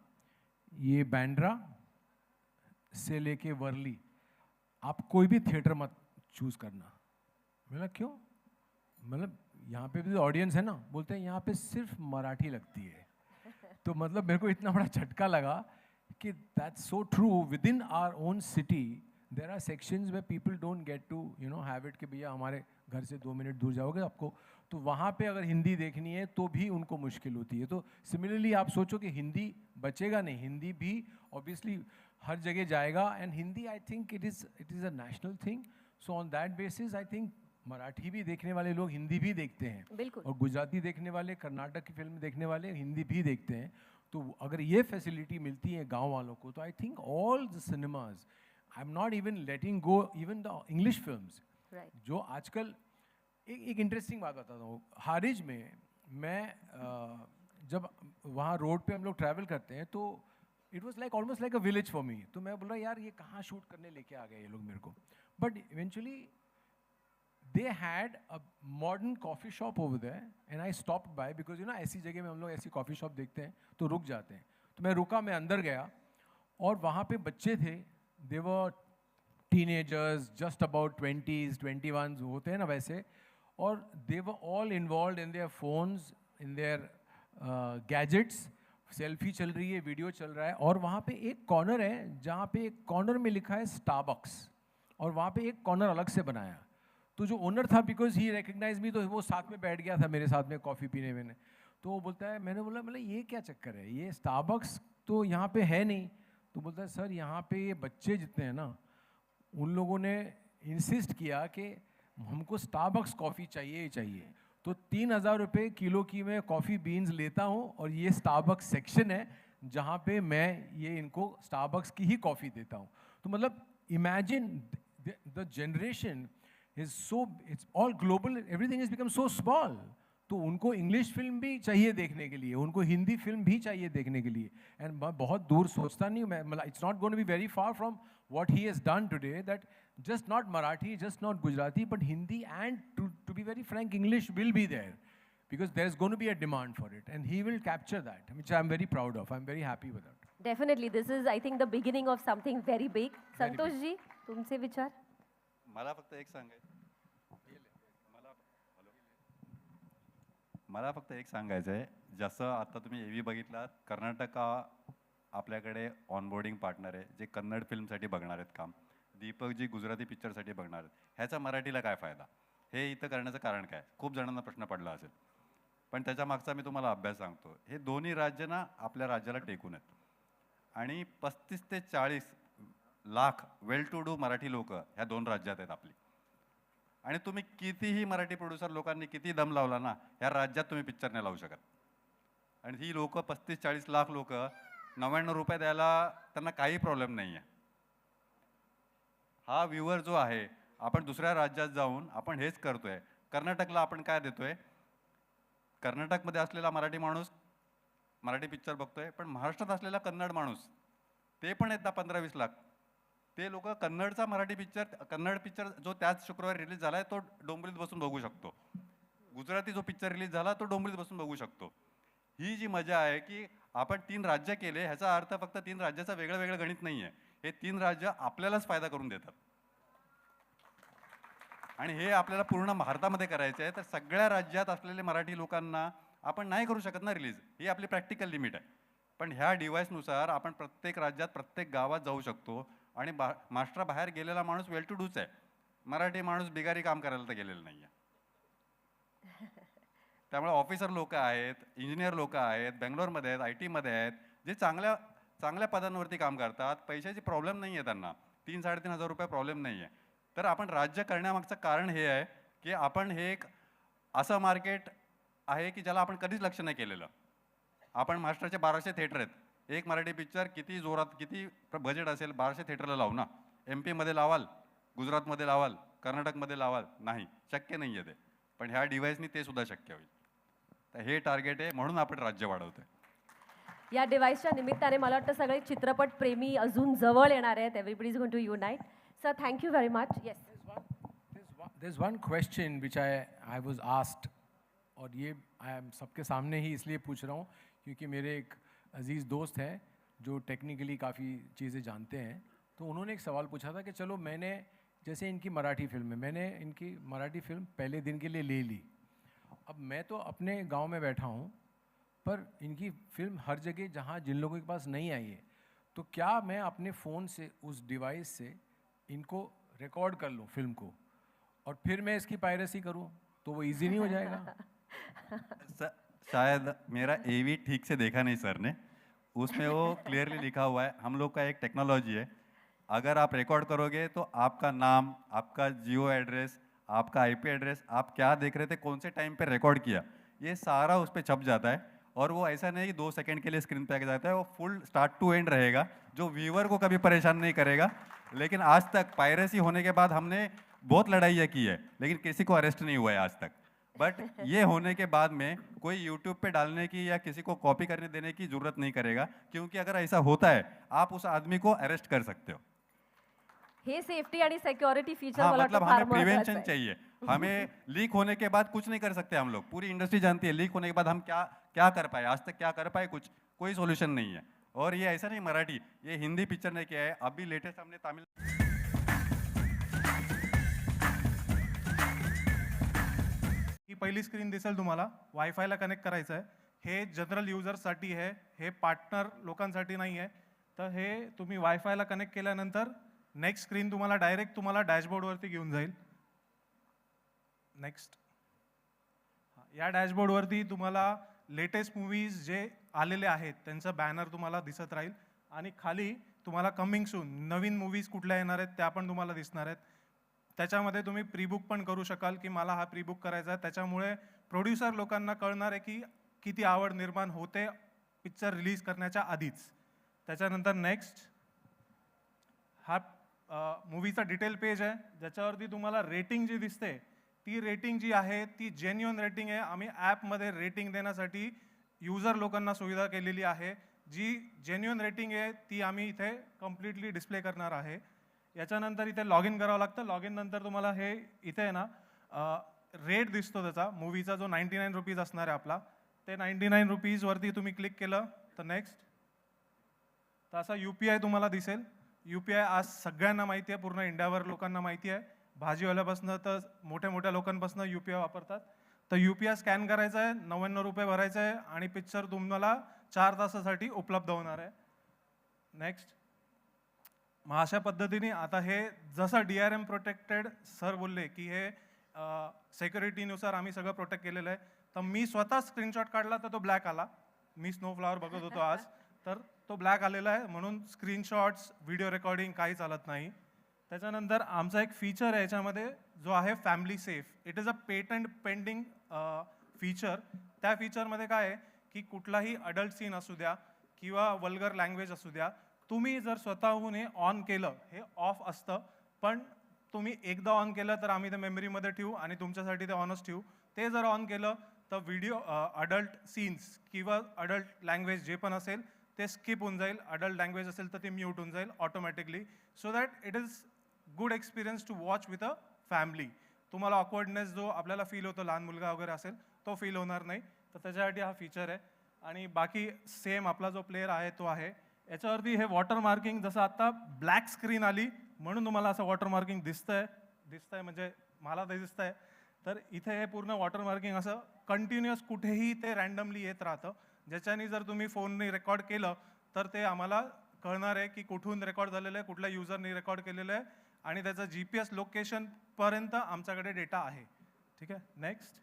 ये बैंड्रा से लेके वर्ली आप कोई भी थिएटर मत चूज़ करना। मैंने क्यों? मतलब यहाँ पे भी ऑडियंस है ना, बोलते हैं यहाँ पे सिर्फ मराठी लगती है। तो मतलब मेरे को इतना बड़ा झटका लगा कि that's so true. Within our own city, there are sections where people don't get to have it कि भैया हमारे घर से 2 मिनट दूर जाओगे आपको, तो वहाँ पे अगर हिंदी देखनी है तो भी उनको मुश्किल होती है। तो सिमिलरली आप सोचो कि हिंदी बचेगा नहीं, हिंदी भी ऑब्वियसली हर जगह जाएगा, end Hindi I think it is a national thing. So on that basis I think Marathi भी देखने वाले लोग हिंदी भी देखते हैं, और गुजराती देखने वाले, कर्नाटक की फिल्म देखने वाले हिंदी भी देखते हैं। तो अगर ये फैसिलिटी मिलती है गांव वालों को, तो I think all the cinemas, I am not even letting go even the English films, जो आजकल एक इंटरेस्टिंग बात बताता हूँ। हारिज में मैं जब वहाँ रोड पे हम लोग ट्रैवल करते हैं, तो it was like almost like a village for me. तो मैं बोल रहा यार ये कहाँ शूट करने लेके आ गए ये लोग मेरे को, but eventually they had a modern coffee shop over there and I stopped by because ऐसी जगह में हम लोग ऐसी कॉफ़ी शॉप देखते हैं तो रुक जाते हैं। तो मैं रुका, मैं अंदर गया और वहाँ पे बच्चे थे, they were teenagers, just about 20s, 21s होते हैं ना वैसे, और they were all involved in their phones, in their gadgets, selfie चल रही है, वीडियो चल रहा है, और वहाँ पे एक कॉर्नर है जहाँ पे एक कॉर्नर में लिखा है स्टारबक्स, और वहाँ पे एक कॉर्नर अलग से बनाया। तो जो ओनर था, बिकॉज ही रिकग्नाइज मी, तो वो साथ में बैठ गया था मेरे साथ में कॉफ़ी पीने में। तो वो बोलता है, मैंने बोला मतलब ये क्या चक्कर है, ये स्टारबक्स तो यहाँ पे है नहीं। तो बोलता है सर यहाँ पे ये बच्चे जितने हैं ना, उन लोगों ने इंसिस्ट किया कि हमको स्टारबक्स कॉफ़ी चाहिए ही चाहिए। तो 3,000 रुपये किलो की मैं कॉफ़ी बीन्स लेता हूँ, और ये स्टारबक्स सेक्शन है जहाँ पे मैं ये इनको स्टारबक्स की ही कॉफ़ी देता हूँ। तो मतलब imagine the generation is so, it's all global, everything has become so small. तो उनको इंग्लिश फिल्म भी चाहिए देखने के लिए, उनको हिंदी फिल्म भी चाहिए देखने के लिए। एंड मैं बहुत दूर सोचता नहीं हूँ मैं, मतलब it's not going to be very far from what he has done today, that just not Marathi, just not Gujarati, but Hindi, and to be very frank, English will be there because there's going to be a demand for it, and he will capture that, which I'm very proud of. I'm very happy with that. Definitely this is I think the beginning of something very big. Santoshji तुमचे विचार. मला फक्त एक सांगायचं मला फक्त एक सांगायचं आहे, जसं आता तुम्ही एव्ही बघितलात, कर्नाटका आपल्याकडे ऑनबोर्डिंग पार्टनर आहे जे कन्नड फिल्मसाठी बघणार आहेत काम, दीपकजी गुजराती पिक्चरसाठी बघणार आहेत. ह्याचा मराठीला काय फायदा? हे इथं करण्याचं कारण काय? खूप जणांना प्रश्न पडला असेल, पण त्याच्या मागचा मी तुम्हाला अभ्यास सांगतो. हे दोन्ही राज्य ना आपल्या राज्याला टेकून आहेत आणि 35 ते 40 लाख वेल टू डू मराठी लोक ह्या दोन राज्यात आहेत आपली. आणि तुम्ही कितीही मराठी प्रोड्युसर लोकांनी किती दम लावला ना, ह्या राज्यात तुम्ही पिक्चर नाही लावू शकत. आणि ही लोक 35-40 लाख लोक 99 रुपये द्यायला त्यांना काही प्रॉब्लेम नाही आहे. हा व्ह्युअर जो आहे, आपण दुसऱ्या राज्यात जाऊन आपण हेच करतोय. कर्नाटकला आपण काय देतोय? कर्नाटकमध्ये असलेला मराठी माणूस मराठी पिक्चर बघतोय, पण महाराष्ट्रात असलेला कन्नड माणूस ते पण येतात 15-20 लाख. ते लोक कन्नडचा मराठी पिक्चर, कन्नड पिक्चर जो त्याच शुक्रवारी रिलीज झाला आहे तो डोंबिवलीत बसून बघू शकतो. गुजराती जो पिक्चर रिलीज झाला तो डोंबिवलीत बसून बघू शकतो. ही जी मजा आहे की आपण 3 राज्य केले, ह्याचा अर्थ फक्त 3 राज्याचं वेगळं वेगळं गणित नाही आहे. हे 3 राज्य आपल्यालाच फायदा करून देतात आणि हे आपल्याला पूर्ण भारतामध्ये करायचं आहे. तर सगळ्या राज्यात असलेले मराठी लोकांना आपण नाही करू शकत ना रिलीज, ही आपली प्रॅक्टिकल लिमिट आहे. पण ह्या डिव्हाइसनुसार आपण प्रत्येक राज्यात प्रत्येक गावात जाऊ शकतो आणि महाराष्ट्रा बाहेर गेलेला माणूस वेल टू डूच आहे. मराठी माणूस बिगारी काम करायला तर गेलेला नाही आहे. त्यामुळे ऑफिसर लोक आहेत, इंजिनियर लोक आहेत, बेंगलोरमध्ये आहेत, IT मध्ये आहेत, जे चांगल्या चांगल्या पदांवरती काम करतात. पैशाची प्रॉब्लेम नाही आहे त्यांना, 3-3.5 हजार रुपये प्रॉब्लेम नाही आहे. तर आपण राज्य करण्यामागचं कारण हे आहे की आपण हे एक असं मार्केट आहे की ज्याला आपण कधीच लक्ष नाही केलेलं. आपण महाराष्ट्राचे 1200 थिएटर आहेत. एक मराठी पिक्चर किती जोरात, किती बजेट असेल, 1200 थिएटरला लावू ना. MP मध्ये लावाल, गुजरातमध्ये लावाल, कर्नाटकमध्ये लावाल, नाही शक्य नाही आहे ते. पण ह्या डिव्हाइसनी ते सुद्धा शक्य होईल. तर हे टार्गेट आहे, म्हणून आपण राज्य वाढवतोय. या डिव्हाइसच्या निमित्ताने मला वाटतं सगळे चित्रपट प्रेमी अजून जवळ येणार आहेत. Everybody is going to unite. Sir thank you very much. Yes, There's one question which I was asked, और ये I am सबके सामने ही इसलिए पूछ रहा हूँ क्योंकि मेरे एक अजीज़ दोस्त हैं जो टेक्निकली काफ़ी चीज़ें जानते हैं. तो उन्होंने एक सवाल पूछा था कि चलो मैंने जैसे इनकी मराठी फिल्म है, मैंने इनकी मराठी फिल्म पहले दिन के लिए ले ली. अब मैं तो अपने गांव में बैठा हूँ, पर इनकी फिल्म हर जगह जहाँ जिन लोगों के पास नहीं आई है, तो क्या मैं अपने फ़ोन से उस डिवाइस से इनको रिकॉर्ड कर लूँ फिल्म को और फिर मैं इसकी पायरेसी करूँ तो वो इजी नहीं हो जाएगा? शायद मेरा AV ठीक से देखा नहीं सर ने. उसमें वो क्लियरली लिखा हुआ है, हम लोग का एक टेक्नोलॉजी है, अगर आप रिकॉर्ड करोगे तो आपका नाम, आपका जियो एड्रेस, आपका IP एड्रेस, आप क्या देख रहे थे, कौन से टाइम पे रिकॉर्ड किया, ये सारा उस पर छप जाता है. और वो ऐसा नहीं कि 2 सेकंड के लिए स्क्रीन पे आ जाता है, वो फुल स्टार्ट टू एंड रहेगा, जो व्यूअर को कभी परेशान नहीं करेगा. लेकिन आज तक पायरेसी होने के बाद हमने बहुत लड़ाइयाँ की है, लेकिन किसी को अरेस्ट नहीं हुआ है आज तक. बट ये होने के बाद में कोई यूट्यूब पे डालने की या किसी को कॉपी करने देने की जरूरत नहीं करेगा, क्योंकि अगर ऐसा होता है आप उस आदमी को अरेस्ट कर सकते हो. हे सेफ्टी आणि सिक्योरिटी फीचर हाँ, मला मतलब वाटतं फार हमें महत्त्वाचं प्रिवेंशन आहे. चाहिए. हमें लीक होने के बाद कुछ नहीं कर सकते हम लोग. पूरी इंडस्ट्री जानती है लीक होने के बाद हम क्या क्या कर पाए, आज तक क्या कर पाए, कुछ कोई सॉल्यूशन नहीं है. और ये ऐसा नहीं मराठी, ये हिंदी पिक्चर ने किया है. अभी लेटेस्ट हमने तमिल ही पहिली स्क्रीन दिसेल तुम्हाला, वायफायला कनेक्ट करायचं आहे. हे जनरल युजर्ससाठी आहे, हे पार्टनर लोकांसाठी नाही आहे. तर हे तुम्ही वायफायला कनेक्ट केल्यानंतर नेक्स्ट स्क्रीन तुम्हाला डायरेक्ट तुम्हाला डॅशबोर्डवरती घेऊन जाईल. नेक्स्ट, या डॅशबोर्डवरती तुम्हाला लेटेस्ट मूवीज जे आलेले आहेत त्यांचं बॅनर तुम्हाला दिसत राहील आणि खाली तुम्हाला कमिंग सून नवीन मूवीज कुठल्या येणार आहेत त्या पण तुम्हाला दिसणार आहेत. त्याच्यामध्ये तुम्ही प्रीबुक पण करू शकाल की मला हा प्रीबुक करायचा आहे. त्याच्यामुळे प्रोड्युसर लोकांना कळणार आहे की किती आवड निर्माण होते पिक्चर रिलीज करण्याच्या आधीच. त्याच्यानंतर नेक्स्ट, हा मूवीचा डिटेल पेज आहे ज्याच्यावरती तुम्हाला रेटिंग जी दिसते ती रेटिंग जी आहे ती जेन्युइन रेटिंग आहे. आम्ही ॲपमध्ये रेटिंग देण्यासाठी युजर लोकांना सुविधा केलेली आहे. जी जेन्युइन रेटिंग आहे ती आम्ही इथे कम्प्लिटली डिस्प्ले करणार आहे. याच्यानंतर इथे लॉग इन करावं लागतं. लॉग इन नंतर तुम्हाला हे इथे आहे ना रेट दिसतो त्याचा मूवीचा जो 99 रुपीज असणार आहे आपला, ते 99 रुपीजवरती तुम्ही क्लिक केलं तर नेक्स्ट तर असा UPI तुम्हाला दिसेल. UPI आज सगळ्यांना माहिती आहे, पूर्ण इंडियावर लोकांना माहिती आहे. भाजीवाल्यापासून तर मोठ्या मोठ्या लोकांपासून UPI वापरतात. तर UPI स्कॅन करायचा आहे, 99 रुपये भरायचे आहे आणि पिक्चर तुम्हाला 4 तासासाठी उपलब्ध होणार आहे. नेक्स्ट. मग अशा पद्धतीने आता हे जसं DRM प्रोटेक्टेड सर बोलले की हे सिक्युरिटीनुसार आम्ही सगळं प्रोटेक्ट केलेलं आहे. तर मी स्वतः स्क्रीनशॉट काढला तर तो ब्लॅक आला. मी स्नोफ्लॉवर बघत होतो आज, तर तो ब्लॅक आलेला आहे, म्हणून स्क्रीनशॉट्स व्हिडिओ रेकॉर्डिंग काही चालत नाही. त्याच्यानंतर आमचा एक फीचर आहे याच्यामध्ये जो आहे family safe. It is a patent pending feature. त्या फीचरमध्ये काय आहे की कुठलाही अडल्ट सीन असू द्या किंवा वल्गर लँग्वेज असू द्या, तुम्ही जर स्वतःहून हे ऑन केलं, हे ऑफ असतं, पण तुम्ही एकदा ऑन केलं तर आम्ही ते मेमरीमध्ये ठेवू आणि तुमच्यासाठी ते ऑनच ठेवू. ते जर ऑन केलं तर व्हिडिओ अडल्ट सीन्स किंवा अडल्ट लँग्वेज जे पण असेल ते स्किप होऊन जाईल. अडल्ट लँग्वेज असेल तर ते म्यूट होऊन जाईल automatically. So that it is good experience to watch with a family. तुम्हाला ऑकवर्डनेस जो आपल्याला फील होतो लहान मुलगा वगैरे असेल तो फील होणार नाही. तर त्याच्यासाठी हा फीचर आहे. आणि बाकी सेम आपला जो प्लेयर आहे तो आहे. याच्यावरती हे वॉटर मार्किंग, जसं आता ब्लॅक स्क्रीन आली म्हणून तुम्हाला असं वॉटर मार्किंग दिसतंय म्हणजे मला ते दिसतंय. तर इथे हे पूर्ण वॉटर मार्किंग असं कंटिन्युअस कुठेही ते रँडमली येत राहतं, ज्याच्याने जर तुम्ही फोनने रेकॉर्ड केलं तर ते आम्हाला कळणार आहे की कुठून रेकॉर्ड झालेलं आहे, कुठल्या युजरने रेकॉर्ड केलेलं आहे आणि त्याचं GPS लोकेशनपर्यंत आमच्याकडे डेटा आहे. ठीक आहे. नेक्स्ट.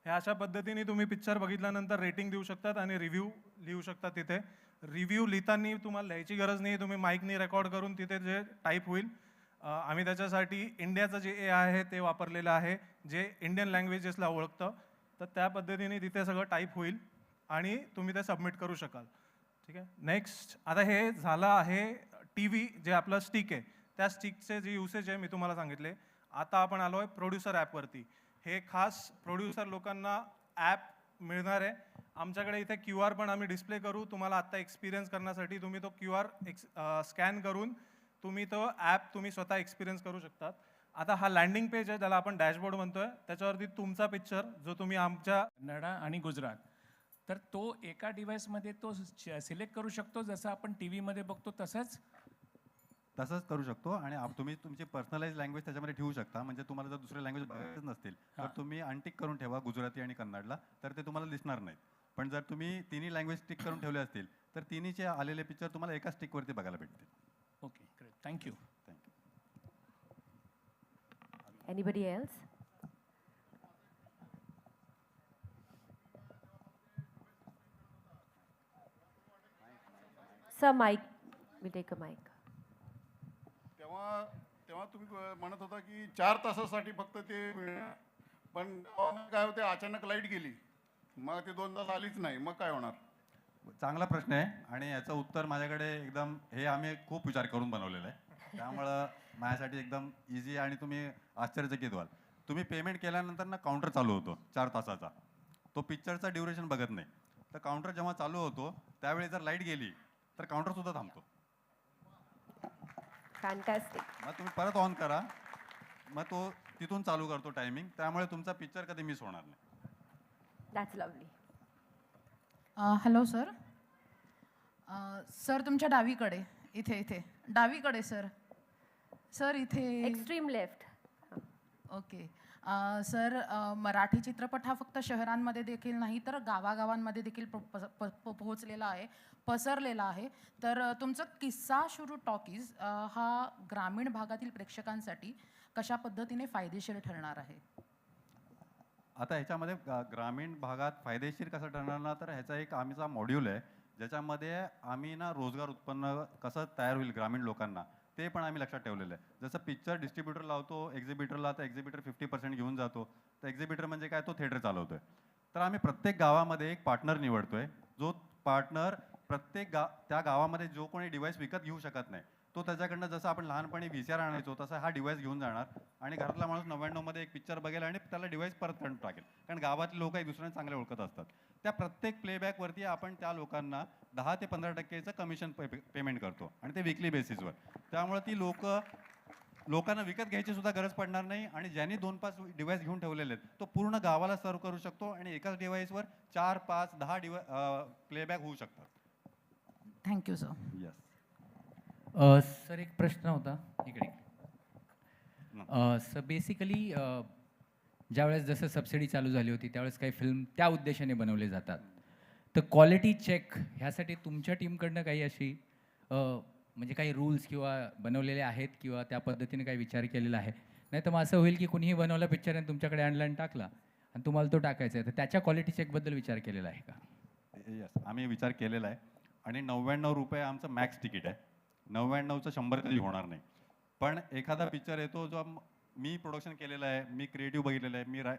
ह्या अशा पद्धतीने तुम्ही पिक्चर बघितल्यानंतर रेटिंग देऊ शकतात आणि रिव्ह्यू लिहू शकतात. तिथे रिव्ह्यू लिहिताना तुम्हाला लिहायची गरज नाही, तुम्ही माईकनी रेकॉर्ड करून तिथे जे टाईप होईल. आम्ही त्याच्यासाठी इंडियाचं जे AI आहे ते वापरलेलं आहे, जे इंडियन लँग्वेजेसला ओळखतं. तर त्या पद्धतीने तिथे सगळं टाईप होईल आणि तुम्ही ते सबमिट करू शकाल. ठीक आहे. नेक्स्ट. आता हे झालं आहे TV जे आपलं स्टिक आहे, त्या स्टिकचे जे युसेज आहे मी तुम्हाला सांगितले. आता आपण आलो आहे प्रोड्युसर ॲपवरती. हे खास प्रोड्युसर लोकांना ॲप मिळणार आहे. आमच्याकडे इथे QR पण आम्ही डिस्प्ले करू तुम्हाला आत्ता एक्सपिरियन्स करण्यासाठी. तुम्ही तो QR स्कॅन करून तुम्ही तो ॲप तुम्ही स्वतः एक्सपिरियन्स करू शकतात. आता हा लँडिंग पेज आहे, ज्याला आपण डॅशबोर्ड म्हणतोय. त्याच्यावरती तुमचा पिक्चर जो तुम्ही आमच्या कन्नडा आणि गुजरात, तर तो एका डिव्हाइसमध्ये तो सिलेक्ट करू शकतो, जसं आपण TV मध्ये बघतो तसंच करू शकतो. आणि तुम्ही तुमची पर्सनलाइज लँग्वेज त्याच्यामध्ये ठेवू शकता. म्हणजे तुम्हाला जर दुसरे लँग्वेज बघायचेच नसतील तर तुम्ही अनटिक करून ठेवा गुजराती आणि कन्नडला, तर ते तुम्हाला दिसणार नाही. पण जर तुम्ही तिन्ही लँग्वेज टिक करून ठेवले असतील तर तिन्हीचे आलेले पिक्चर तुम्हाला एका स्टिकवरती बघायला भेटतील. Okay, great, thank you. Anybody else? Sir, mic. We take a mic. तेव्हा तुम्ही म्हणत होता की 4 तासासाठी फक्त ते मिळणार, पण काय होते अचानक लाईट गेली, मग ते 2 तास आलीच नाही, मग काय होणार? चांगला प्रश्न आहे आणि याचं उत्तर माझ्याकडे एकदम हे आम्ही खूप विचार करून बनवलेलं आहे. त्यामुळं माझ्यासाठी एकदम इझी आणि तुम्ही आश्चर्यचकित व्हाल. तुम्ही पेमेंट केल्यानंतर ना काउंटर चालू होतो 4 तासाचा. तो पिक्चरचा ड्युरेशन बघत नाही. तर काउंटर जेव्हा चालू होतो त्यावेळी जर लाईट गेली तर काउंटर सुद्धा थांबतो. Fantastic. मग तुम्ही परत ऑन करा, मग तो तिथून चालू करतो टायमिंग. त्यामुळे तुमचा पिक्चर कधी मिस होणार नाही. That's lovely. Hello sir. Sir तुमच्या डावीकडे, इथे डावीकडे सर इथे Extreme left. Okay. Sir Marathi चित्रपट हा फक्त शहरांमध्ये देखील नाही तर गावागावांमध्ये देखील पोहोचलेला आहे, पसरलेला आहे. तर तुमचं किस्सा शुरू टॉकीज हा ग्रामीण भागातील प्रेक्षकांसाठी कशा पद्धतीने फायदेशीर ठरणार आहे? आता ह्याच्यामध्ये ग्रामीण भागात फायदेशीर कसं ठरणार ना, तर ह्याचा एक आमचा मॉड्यूल आहे ज्याच्यामध्ये आम्ही ना रोजगार उत्पन्न कसं तयार होईल ग्रामीण लोकांना ते पण आम्ही लक्षात ठेवलेलं आहे. जसं पिक्चर डिस्ट्रीब्युटर लावतो एक्झिबिटरला, तर एक्झिबिटर 50% घेऊन जातो. तर एक्झिबिटर म्हणजे काय, तो थिएटर चालवतोय. तर आम्ही प्रत्येक गावामध्ये एक पार्टनर निवडतोय, जो पार्टनर प्रत्येक त्या गावामध्ये जो कोणी डिव्हाइस विकत घेऊ शकत नाही तो त्याच्याकडनं जसं आपण लहानपणी VCR आणायचो तसा हा डिव्हाइस घेऊन जाणार आणि घरातला माणूस 99 मध्ये एक पिक्चर बघेल आणि त्याला डिव्हाइस परत करून टाकेल. कारण गावातले लोक एक दुसऱ्यांना चांगले ओळखत असतात. त्या प्रत्येक प्लेबॅकवरती आपण त्या लोकांना 10 ते 15% कमिशन पेमेंट करतो आणि ते विकली बेसिसवर. त्यामुळे ती लोकांना विकत घ्यायची सुद्धा गरज पडणार नाही आणि ज्यांनी 2-5 डिव्हाइस घेऊन ठेवलेले आहेत तो पूर्ण गावाला सर्व करू शकतो आणि एकाच डिव्हाइसवर 4, 5, 10 प्लेबॅक होऊ शकतात. Thank you sir. येस सर एक प्रश्न होता इकडे. सर बेसिकली ज्यावेळेस जसं सबसिडी चालू झाली होती त्यावेळेस काही फिल्म त्या उद्देशाने बनवले जातात. तर क्वालिटी चेक ह्यासाठी तुमच्या टीमकडनं काही अशी म्हणजे काही रूल्स किंवा बनवलेले आहेत किंवा त्या पद्धतीने काही विचार केलेला आहे? नाही तर मग असं होईल की कुणीही बनवला पिक्चर आणि तुमच्याकडे आणला आणि टाकला आणि तुम्हाला तो टाकायचा आहे, तर त्याच्या क्वालिटी चेकबद्दल विचार केलेला आहे का? येस आम्ही विचार केलेला आहे आणि 99 रुपये आमचं मॅक्स तिकीट आहे. 99चं 100 कधी होणार नाही. पण एखादा पिक्चर येतो जो मी प्रोडक्शन केलेलं आहे, मी क्रिएटिव्ह बघितलेलं आहे,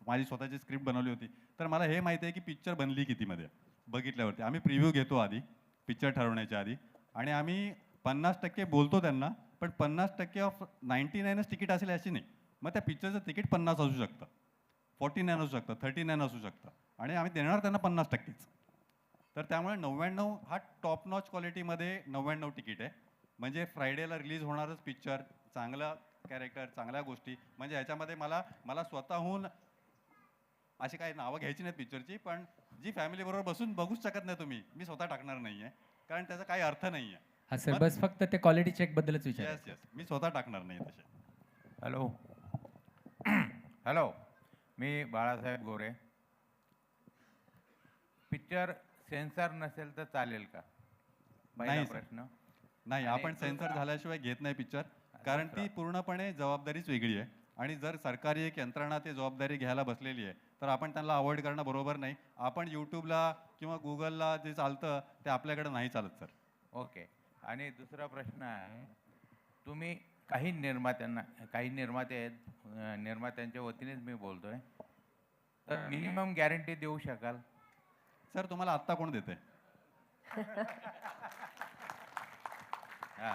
माझी स्वतःची स्क्रिप्ट बनवली होती, तर मला हे माहिती आहे की पिक्चर बनली कितीमध्ये बघितल्यावरती. आम्ही प्रिव्ह्यू घेतो आधी पिक्चर ठरवण्याच्या आधी आणि आम्ही 50% बोलतो त्यांना, पण 50% ऑफ 99च तिकीट असेल अशी नाही. मग त्या पिक्चरचं तिकीट 50 असू शकतं, 49 असू शकतं, 39 असू शकतं आणि आम्ही देणार त्यांना 50%च. तर त्यामुळे 99 हा टॉप नॉच क्वालिटीमध्ये 99 तिकीट आहे. म्हणजे फ्रायडेला रिलीज होणारच पिक्चर, चांगला कॅरेक्टर, चांगल्या गोष्टी. म्हणजे ह्याच्यामध्ये मला स्वतःहून अशी काही नावं घ्यायची नाहीत पिक्चरची, पण जी फॅमिलीबरोबर बसून बघूच शकत नाही तुम्ही, मी स्वतः टाकणार नाही आहे कारण त्याचा काही अर्थ नाही आहे. हा सर बस फक्त ते क्वालिटी चेकबद्दलच विचार. येस येस मी स्वतः टाकणार नाही तसे. हॅलो हॅलो मी बाळासाहेब गोरे. पिक्चर सेन्सर नसेल तर चालेल का? नाही प्रश्न. नाही, आपण सेन्सर झाल्याशिवाय घेत नाही पिक्चर, कारण ती पूर्णपणे जबाबदारीच वेगळी आहे आणि जर सरकारी एक यंत्रणा ती जबाबदारी घ्यायला बसलेली आहे तर आपण त्यांना अवॉइड करणं बरोबर नाही. आपण यूट्यूबला किंवा गुगलला जे चालतं ते आपल्याकडे नाही चालत सर. ओके. आणि दुसरा प्रश्न आहे, तुम्ही काही निर्माते आहेत, निर्मात्यांच्या वतीनेच मी बोलतोय, तर मिनिमम गॅरंटी देऊ शकाल? सर तुम्हाला आत्ता कोण देते? हां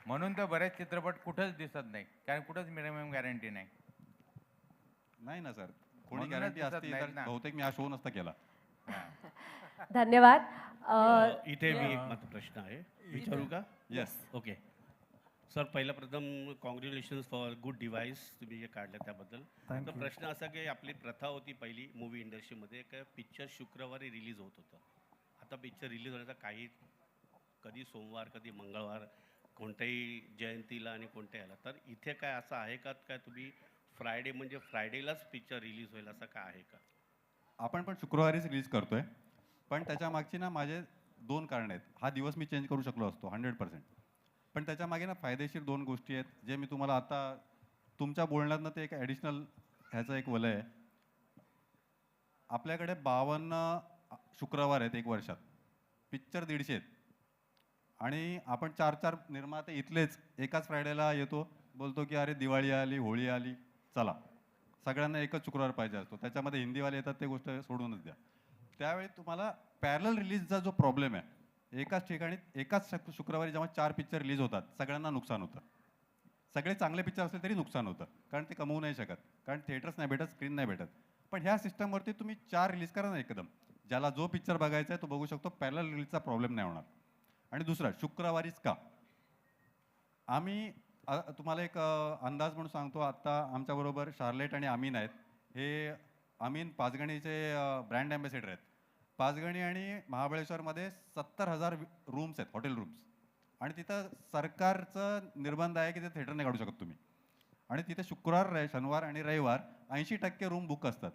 म्हणून तर बरेच चित्रपट कुठंच दिसत नाही, कारण कुठंच मिनिमम गॅरंटी नाही. नाही ना सर, कोणी गॅरंटी असती तर बहुतेक मी हा शो नसता केला. धन्यवाद. इथे मी एक माझा प्रश्न आहे, विचारू का? येस. ओके सर, पहिला प्रथम कॉंग्रॅच्युलेशन्स फॉर गुड डिव्हाइस तुम्ही जे काढलं त्याबद्दल. तर प्रश्न असा की आपली प्रथा होती पहिली मूवी इंडस्ट्रीमध्ये की पिक्चर शुक्रवारी रिलीज होत होतं. आता पिक्चर रिलीज होण्याचा कधी सोमवार, कधी मंगळवार, कोणत्याही जयंतीला आणि कोणत्या ह्याला. तर इथे काय असं आहे का काय तुम्ही फ्रायडे म्हणजे फ्रायडेलाच पिक्चर रिलीज होईल असं काय आहे का? आपण पण शुक्रवारीच रिलीज करतोय, पण त्याच्या मागची ना माझे 2 कारण आहेत. हा दिवस मी चेंज करू शकलो असतो 100%, पण त्याच्या मागे ना फायदेशीर 2 गोष्टी आहेत जे मी तुम्हाला आता तुमच्या बोलण्यातनं ते एक ॲडिशनल ह्याचं एक वलय आहे. आपल्याकडे 52 शुक्रवार आहेत एक वर्षात, पिक्चर 150 आहेत आणि आपण 4-4 निर्माते इथलेच एकाच फ्रायडेला येतो, बोलतो की अरे दिवाळी आली, होळी आली, चला सगळ्यांना एकच शुक्रवार पाहिजे असतो. त्याच्यामध्ये हिंदीवाले येतात ते गोष्ट सोडूनच द्या. त्यावेळी तुम्हाला पॅरलल रिलीजचा जो प्रॉब्लेम आहे, एकाच ठिकाणी एकाच शुक्रवारी जेव्हा 4 पिक्चर रिलीज होतात सगळ्यांना नुकसान होतं. सगळे चांगले पिक्चर असले तरी नुकसान होतं, कारण ते कमवू नाही शकत, कारण थिएटर्स नाही भेटत, स्क्रीन नाही भेटत. पण ह्या सिस्टमवरती तुम्ही 4 रिलीज करा ना एकदम, ज्याला जो पिक्चर बघायचा आहे तो बघू शकतो, पॅरलल रिलीजचा प्रॉब्लेम नाही होणार. आणि दुसरा, शुक्रवारीच का? आम्ही तुम्हाला एक अंदाज म्हणून सांगतो. आत्ता आमच्याबरोबर शार्लेट आणि अमीन आहेत. हे अमीन पाचगणीचे ब्रँड ॲम्बॅसेडर आहेत. पाचगणी आणि महाबळेश्वरमध्ये 70,000 रूम्स आहेत, हॉटेल रूम्स, आणि तिथं सरकारचं निर्बंध आहे की ते थिएटर नाही काढू शकत तुम्ही. आणि तिथे शुक्रवार, शनिवार आणि रविवार 80% रूम बुक असतात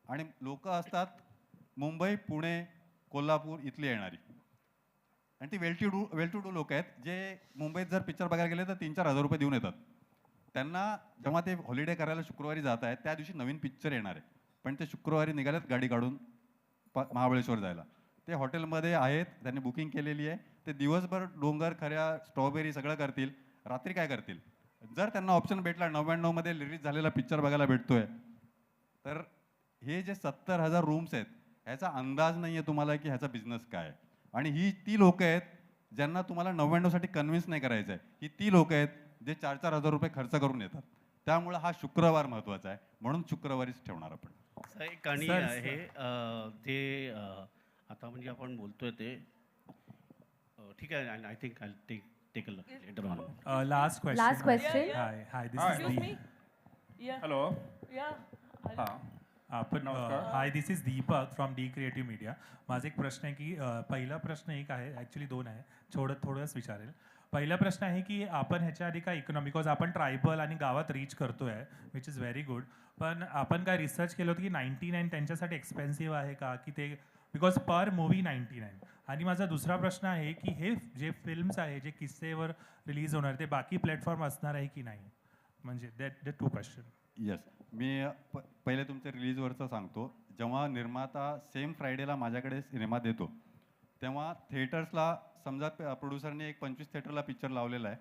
आणि लोक असतात मुंबई, पुणे, कोल्हापूर इथली येणारी, आणि ती वेल टू डू लोक आहेत जे मुंबईत जर पिक्चर बघायला गेले तर 3-4 हजार रुपये देऊन येतात. त्यांना जेव्हा ते हॉलिडे करायला शुक्रवारी जात आहेत त्या दिवशी नवीन पिक्चर येणार आहे, पण ते शुक्रवारी निघालेत गाडी काढून महाबळेश्वर जायला. ते हॉटेलमध्ये आहेत, त्यांनी बुकिंग केलेली आहे, ते दिवसभर डोंगर, खऱ्या, स्ट्रॉबेरी सगळं करतील, रात्री काय करतील? जर त्यांना ऑप्शन भेटला 99 मध्ये रिलीज झालेला पिक्चर बघायला भेटतोय, तर हे जे 70,000 रूम्स आहेत ह्याचा अंदाज नाही आहे तुम्हाला की ह्याचा बिझनेस काय आहे. आणि ही ती लोक आहेत ज्यांना तुम्हाला 99 साठी कन्व्हिन्स नाही करायचं आहे, ही ती लोक आहेत जे 4-4 हजार रुपये खर्च करून येतात. त्यामुळे हा शुक्रवार महत्वाचा आहे, म्हणून शुक्रवारीच ठेवणार आपण. एक आणि आहे जे आता म्हणजे आपण बोलतोय ते ठीक आहे. I think I take a look later on. Last question. Last question. Hi, this is Deep. Hello. Hi this is Deepak from D creative media. माझा एक प्रश्न आहे की पहिला प्रश्न एक आहे, ॲक्च्युली दोन आहे, थोडंच विचारेल. पहिला प्रश्न आहे की आपण ह्याच्या आधी काय बिकॉज आपण ट्रायबल आणि गावात रीच करतोय, विच इज व्हेरी गुड. पण आपण काय रिसर्च केलं होतं की 99 त्यांच्यासाठी एक्सपेन्सिव्ह आहे का, की ते बिकॉज पर मूवी 99. आणि माझा दुसरा प्रश्न आहे की हे जे फिल्म्स आहे जे किस्सेवर रिलीज होणार ते बाकी प्लॅटफॉर्म असणार आहे की नाही, म्हणजे दॅट 2 क्वेश्चन. येस, मी पहिले तुमच्या रिलीजवरचं सांगतो. जेव्हा निर्माता सेम फ्रायडेला माझ्याकडे सिनेमा देतो, तेव्हा थिएटर्सला समजा प्रोड्युसरने एक 25 थिएटरला पिक्चर लावलेला आहे,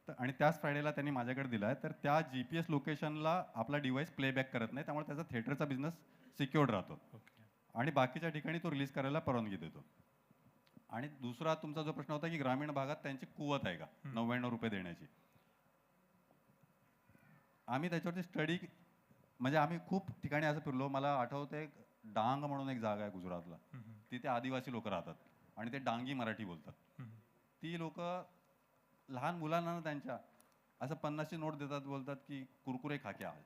तर आणि त्याच फ्रायडेला त्यांनी माझ्याकडे दिला आहे, तर त्या GPS लोकेशनला आपला डिव्हाइस प्लेबॅक करत नाही, त्यामुळे त्याचा थिएटरचा बिझनेस सिक्युअर्ड राहतो आणि बाकीच्या ठिकाणी तो रिलीज करायला परवानगी देतो. आणि दुसरा तुमचा जो प्रश्न होता की ग्रामीण भागात त्यांची कुवत आहे का 99 रुपये देण्याची, आम्ही त्याच्यावरती स्टडी म्हणजे आम्ही खूप ठिकाणी असं फिरलो. मला आठवते डांग म्हणून एक जागा आहे गुजरातला, तिथे आदिवासी लोक राहतात आणि ते डांगी मराठी बोलतात. ती लोक लहान मुलांना त्यांच्या असं 50ची नोट देतात, बोलतात की कुरकुरे खा के आज.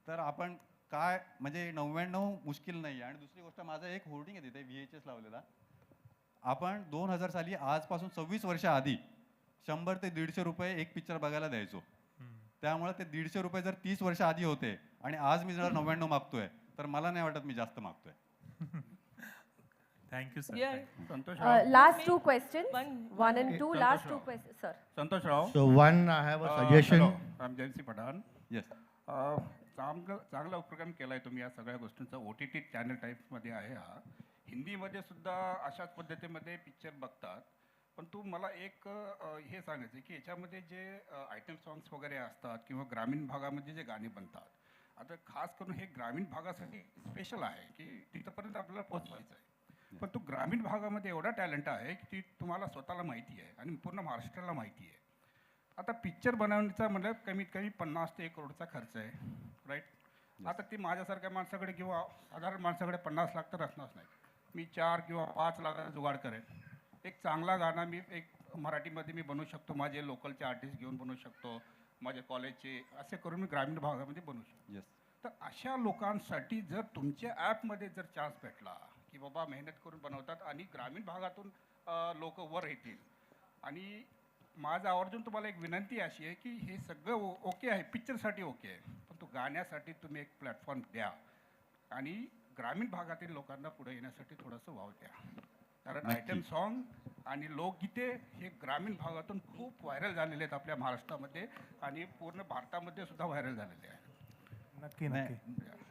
तर आपण काय म्हणजे 99 मुश्किल नाही. आणि दुसरी गोष्ट, माझं एक होर्डिंग आहे तिथे VHS लावलेला. आपण 2000 साली आजपासून 26 वर्ष आधी 100 ते 150 रुपये एक पिक्चर बघायला द्यायचो. त्यामुळे ते 150 रुपये जर 30 वर्ष आधी होते आणि आज मी जर 99 मागतोय, तर मला नाही वाटत मी जास्त मागतोय. Thank you sir. Last 2 questions. 1 and 2. Last 2 questions, sir. Santosh Rao. So one, I have a suggestion. Hello, I'm Jansi Padhan. Yes. चांगला उपक्रम केला आहे तुम्ही या सगळ्या गोष्टींचा. OTT चॅनल टाईप्समध्ये आहे हा. हिंदीमध्ये सुद्धा अशाच पद्धतीमध्ये पिक्चर बघतात. पण तू मला एक हे सांगायचं की याच्यामध्ये जे आयटम सॉंग्स वगैरे असतात किंवा ग्रामीण भागामध्ये जे गाणी बनतात, आता खास करून हे ग्रामीण भागासाठी स्पेशल आहे की तिथंपर्यंत आपल्याला पोहोचवायचं आहे. पण तू ग्रामीण भागामध्ये एवढा टॅलेंट आहे की ती तुम्हाला स्वतःला माहिती आहे आणि पूर्ण महाराष्ट्राला माहिती आहे. आता पिक्चर बनवण्याचा म्हणजे कमीत कमी 50 ते 1 करोडचा खर्च आहे, राईट. आता ती माझ्यासारख्या माणसाकडे किंवा साधारण माणसाकडे 50 लाख तर असणारच नाही. मी 4 किंवा 5 लाखाचा जुगाड करेन. एक चांगला गाणं मी एक मराठीमध्ये मी बनवू शकतो, माझे लोकलचे आर्टिस्ट घेऊन बनवू शकतो, माझे कॉलेजचे, असे करून मी ग्रामीण भागामध्ये बनवू शकतो. येस. तर अशा लोकांसाठी जर तुमच्या ॲपमध्ये जर चान्स भेटला की बाबा मेहनत करून बनवतात आणि ग्रामीण भागातून लोक वर येतील. आणि माझं आवर्जून तुम्हाला एक विनंती अशी आहे की हे सगळं ओके आहे, पिक्चरसाठी ओके आहे, पण तो गाण्यासाठी तुम्ही एक प्लॅटफॉर्म द्या आणि ग्रामीण भागातील लोकांना पुढे येण्यासाठी थोडंसं वाव द्या. कारण आयटम सॉन्ग आणि लोकगीते हे ग्रामीण भागातून खूप व्हायरल झालेले आहेत आपल्या महाराष्ट्रामध्ये आणि पूर्ण भारतामध्ये सुद्धा व्हायरल झालेले आहेत. नक्की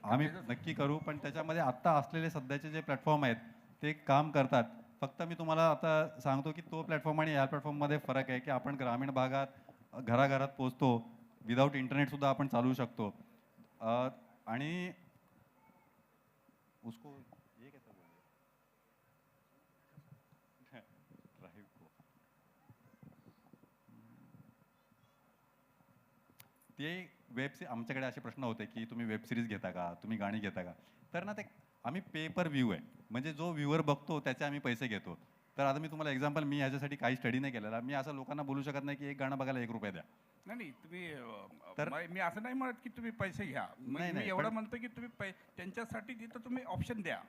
आम्ही नक्की करू. पण त्याच्यामध्ये आत्ता असलेले सध्याचे जे प्लॅटफॉर्म आहेत ते काम करतात. फक्त मी तुम्हाला आता सांगतो की तो प्लॅटफॉर्म आणि या प्लॅटफॉर्ममध्ये फरक आहे की आपण ग्रामीण भागात घराघरात पोहोचतो, विदाऊट इंटरनेटसुद्धा आपण चालवू शकतो. आणि उसको ये कैसा बोल ते आमच्याकडे असे प्रश्न होते की तुम्ही वेब सिरीज घेता का, तुम्ही गाणी घेता का. तर ना ते आम्ही पे पर व्ह्यू आहे, म्हणजे जो व्ह्यूवर बघतो त्याचे आम्ही पैसे घेतो. तर आता मी तुम्हाला एक्झाम्पल, मी याच्यासाठी काही स्टडी नाही केलेला. मी असं लोकांना बोलू शकत नाही की एक गाणं बघायला 1 रुपया द्या. नाही तुम्ही मी असं नाही म्हणत की तुम्ही पैसे घ्या. मी एवढं म्हणतो की तुम्ही त्यांच्यासाठी तिथं तुम्ही ऑप्शन द्या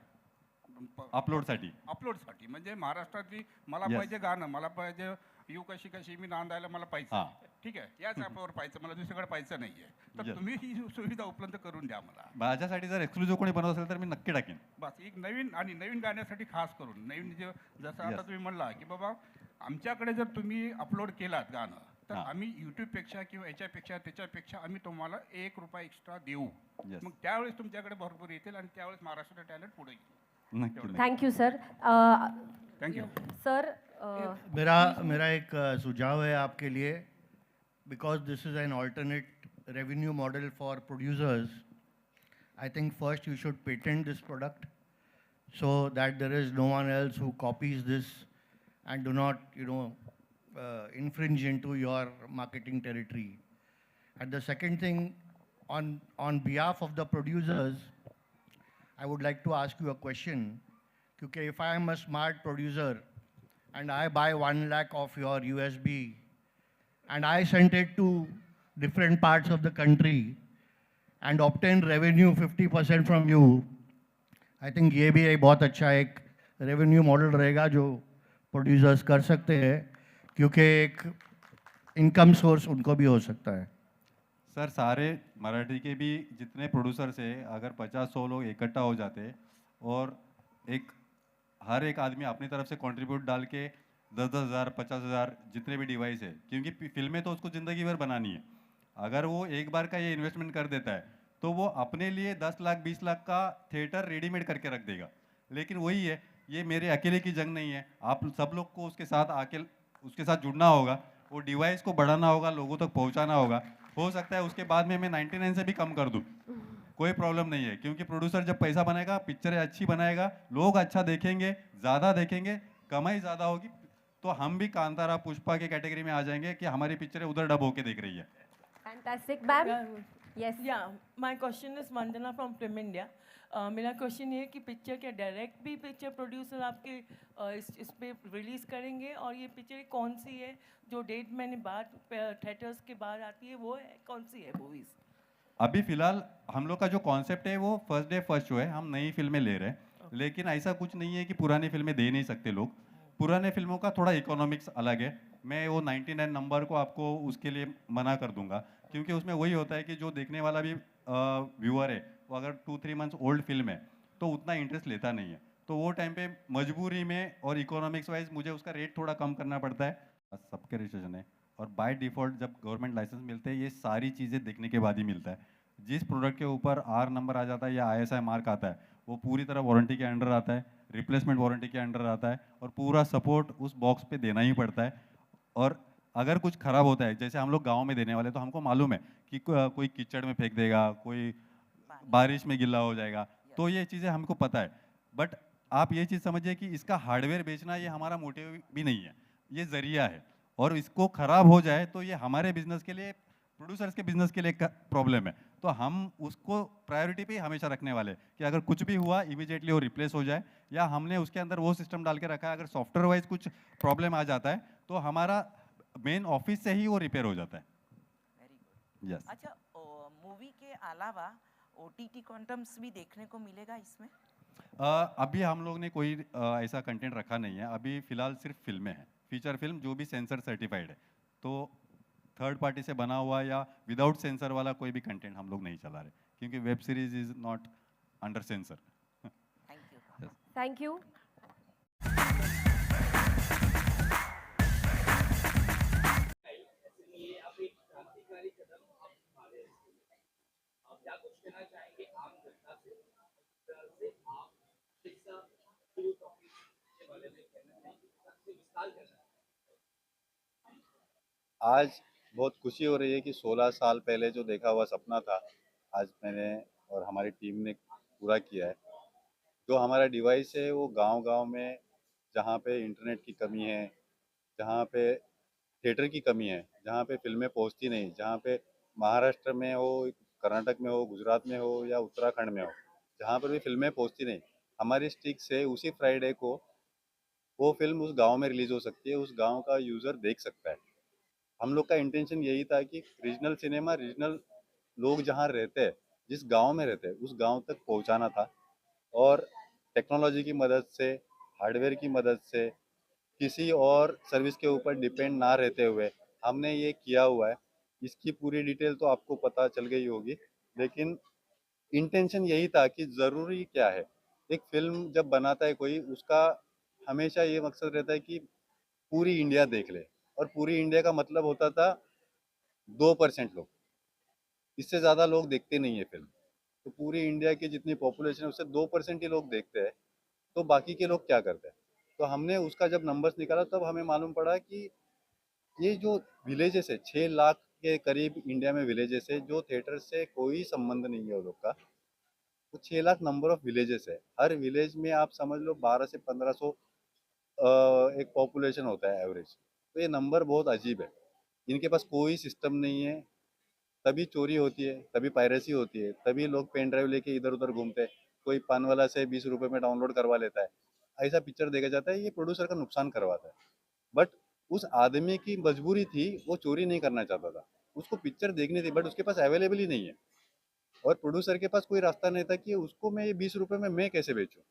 अपलोडसाठी. म्हणजे महाराष्ट्रातली मला पाहिजे गाणं, मला पाहिजे यू कशी कशी मी नांदायला मला पाहिजे, ठीक आहे, याच ॲपवर पाहिजे, मला दुसरीकडे पाहिजे नाहीये. तर तुम्ही ही सुविधा उपलब्ध करून द्या मला. माझ्यासाठी जर एक्सक्लुझिव्ह कोणी बनवत असेल तर मी नक्की टाकेन. बस एक नवीन गाण्यासाठी खास करून नवीन जसं आता तुम्ही म्हणला की बाबा आमच्याकडे जर तुम्ही अपलोड केलात गाणं तर आम्ही यूट्यूबपेक्षा किंवा याच्यापेक्षा त्याच्यापेक्षा आम्ही तुम्हाला 1 रुपया एक्स्ट्रा देऊ. मग त्यावेळेस तुमच्याकडे भरपूर येतील आणि त्यावेळेस महाराष्ट्राचं टॅलेंट पुढे येईल. Thank you sir. Thank you sir. मेरा एक सुझाव है आपके लिए, because this is an alternate revenue model for producers. I think first you should patent this product so that there is no one else who copies this and do not, infringe into your marketing territory. And the second thing, on behalf of the producers, I would like to ask you a question. Okay, if I am a smart producer and I buy 1 lakh of your USB and I sent it to different parts of the country and obtain revenue 50% from you, I think ये भी एक बहुत अच्छा एक revenue model रहेगा जो producers कर सकते हैं, क्योंकि एक income source उनको भी हो सकता है. सर सारे मराठी के भी जितने प्रोड्यूसर्स है, अगर 50-100 लोग इकट्ठा हो जाते और हर एक आदमी अपनी तरफ से कंट्रीब्यूट डाल के 10,000 50,000 जितने भी डिवाइस है, क्योंकि फिल्में तो उसको ज़िंदगी भर बनानी है. अगर वो एक बार का ये इन्वेस्टमेंट कर देता है तो वो अपने लिए 10 लाख 20 लाख का थिएटर रेडीमेड करके रख देगा. लेकिन वही है, ये मेरे अकेले की जंग नहीं है. आप सब लोग को उसके साथ जुड़ना होगा, वो डिवाइस को बढ़ाना होगा, लोगों तक पहुंचाना होगा. हो सकता है उसके बाद में मैं 99 से भी कम कर दूं, कोई प्रॉब्लम नहीं है, क्योंकि प्रोड्यूसर जब पैसा बनाएगा, पिक्चरें अच्छी बनाएगा, लोग अच्छा देखेंगे, ज़्यादा देखेंगे, कमाई ज़्यादा होगी, तो हम भी कांतारा पुष्पा के कैटेगरी में आ जाएंगे कि हमारी पिक्चरें उधर डब होके देख रही है. Fantastic, ma'am. Yes. Yeah, my question is Vandana from Film India. मेरा क्वेश्चन ये है कि पिक्चर क्या डायरेक्ट भी पिक्चर प्रोड्यूसर आपके इस पे रिलीज करेंगे, और ये पिक्चर कौन सी है जो डेट मैंने बाद थिएटर्स के बाद आती है, वो है कौन सी है मूवीज? अभी फिलहाल हम लोग का जो कॉन्सेप्ट है वो फर्स्ट डे फर्स्ट शो है, हम नई फिल्में ले रहे हैं. लेकिन ऐसा कुछ नहीं है कि पुरानी फिल्में दे नहीं सकते लोग. पुराने फिल्मों का थोड़ा इकोनॉमिक्स अलग है. मैं वो 99 नंबर को आपको उसके लिए मना कर दूंगा, क्योंकि उसमें वही होता है कि जो देखने वाला भी व्यूअर है वो अगर 2-3 मंथ्स ओल्ड फिल्म है तो उतना इंटरेस्ट लेता नहीं है. तो वो टाइम पे मजबूरी में और इकोनॉमिक्स वाइज मुझे उसका रेट थोड़ा कम करना पड़ता है. सबके रजिस्ट्रेशन है और बाय डिफ़ॉल्ट जब गवर्नमेंट लाइसेंस मिलते हैं ये सारी चीज़ें देखने के बाद ही मिलता है. जिस प्रोडक्ट के ऊपर आर नंबर आ जाता है या ISI मार्क आता है वो पूरी तरह वारंटी के अंडर आता है, रिप्लेसमेंट वारंटी के अंडर आता है, और पूरा सपोर्ट उस बॉक्स पे देना ही पड़ता है. और अगर कुछ ख़राब होता है, जैसे हम लोग गांव में देने वाले, तो हमको मालूम है कि कोई कीचड़ में फेंक देगा, कोई बारिश में गिल्ला हो जाएगा, तो ये चीज़ें हमको पता है. बट आप ये चीज़ समझिए कि इसका हार्डवेयर बेचना ये हमारा मोटिव भी नहीं है, ये ज़रिया है. और इसको ख़राब हो जाए तो ये हमारे बिजनेस के लिए, प्रोड्यूसर्स के बिजनेस के लिए प्रॉब्लम है. तो हम उसको प्रायोरिटी पे ही हमेशा रखने वाले कि अगर कुछ भी हुआ इमीडिएटली वो रिप्लेस हो जाए, या हमने उसके अंदर वो सिस्टम डाल के रखा है अगर सॉफ्टवेयर वाइज कुछ प्रॉब्लम आ जाता है तो हमारा मेन ऑफिस से ही वो रिपेयर हो जाता है. यस. अच्छा, मूवी के अलावा OTT कंटेंट्स भी देखने को मिलेगा इसमें? अभी हम लोग ने कोई ऐसा कंटेंट रखा नहीं है. अभी फिलहाल सिर्फ फिल्में हैं, फीचर फिल्म जो भी सेंसर सर्टिफाइड है. तो थर्ड पार्टी से बना हुआ या विदाउट सेंसर वाला कोई भी कंटेंट हम लोग नहीं चला रहे, क्योंकि web series is not under sensor. Thank you. आज बहुत खुशी हो रही है कि 16 साल पहले जो देखा हुआ सपना था आज मैंने और हमारी टीम ने पूरा किया है. जो हमारा डिवाइस है वो गांव-गांव में जहाँ पे इंटरनेट की कमी है, जहाँ पे थिएटर की कमी है, जहाँ पे फिल्में पहुँचती नहीं, जहाँ पे महाराष्ट्र में हो, कर्नाटक में हो, गुजरात में हो या उत्तराखंड में हो, जहाँ पर भी फिल्में पहुँचती नहीं, हमारी स्टिक से उसी फ्राइडे को वो फिल्म उस गांव में रिलीज़ हो सकती है, उस गांव का यूज़र देख सकता है. हम लोग का इंटेंशन यही था कि रीजनल सिनेमा, रीजनल लोग जहाँ रहते हैं, जिस गांव में रहते हैं, उस गांव तक पहुंचाना था. और टेक्नोलॉजी की मदद से, हार्डवेयर की मदद से, किसी और सर्विस के ऊपर डिपेंड ना रहते हुए हमने ये किया हुआ है. इसकी पूरी डिटेल तो आपको पता चल गई होगी, लेकिन इंटेंशन यही था कि ज़रूरी क्या है, एक फिल्म जब बनाता है कोई, उसका हमेशा ये मकसद रहता है कि पूरी इंडिया देख ले. और पूरी इंडिया का मतलब होता था 2% लोग, इससे ज़्यादा लोग देखते नहीं है फिल्म. तो पूरी इंडिया की जितनी पॉपुलेशन है उससे 2% ही लोग देखते हैं, तो बाकी के लोग क्या करते हैं. तो हमने उसका जब नंबर्स निकाला तब हमें मालूम पड़ा कि ये जो विलेजेस है, 6 लाख के करीब इंडिया में विलेजेस है, जो थिएटर से कोई संबंध नहीं है वो लोग का. तो 6 लाख नंबर ऑफ विलेजेस है. हर विलेज में आप समझ लो 1200 से 1500 एक पॉपुलेशन होता है एवरेज, तो ये नंबर बहुत अजीब है। इनके पास कोई सिस्टम नहीं है, तभी चोरी होती है, तभी पायरेसी होती है, तभी लोग पेन ड्राइव लेके इधर उधर घूमते हैं। कोई पान वाला से 20 रुपए में डाउनलोड करवा लेता है, ऐसा पिक्चर देखा जाता है। ये प्रोड्यूसर का नुकसान करवाता है। बट उस आदमी की मजबूरी थी, वो चोरी नहीं करना चाहता था, उसको पिक्चर देखनी थी, बट उसके पास अवेलेबल ही नहीं है। और प्रोड्यूसर के पास कोई रास्ता नहीं था कि उसको मैं ये 20 रुपए में मैं कैसे बेचूं।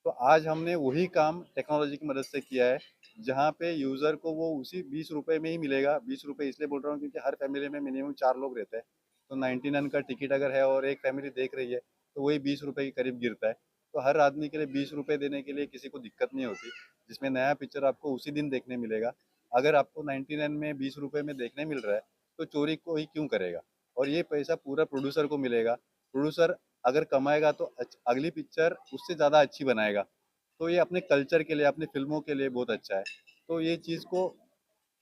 तो आज हमने वही काम टेक्नोलॉजी की मदद से किया है, जहाँ पे यूज़र को वो उसी 20 रुपए में ही मिलेगा। 20 रुपए इसलिए बोल रहा हूँ क्योंकि हर फैमिली में मिनिमम 4 लोग रहते हैं, तो 99 का टिकट अगर है और एक फैमिली देख रही है तो वही 20 रुपए के करीब गिरता है। तो हर आदमी के लिए 20 रुपए देने के लिए किसी को दिक्कत नहीं होती, जिसमें नया पिक्चर आपको उसी दिन देखने मिलेगा। अगर आपको 99 में 20 रुपए में देखने मिल रहा है तो चोरी कोई क्यों करेगा। और ये पैसा पूरा प्रोड्यूसर को मिलेगा। प्रोड्यूसर अगर कमाएगा तो अगली पिक्चर उससे ज़्यादा अच्छी बनाएगा। तो ये अपने कल्चर के लिए, अपनी फिल्मों के लिए बहुत अच्छा है। तो ये चीज़ को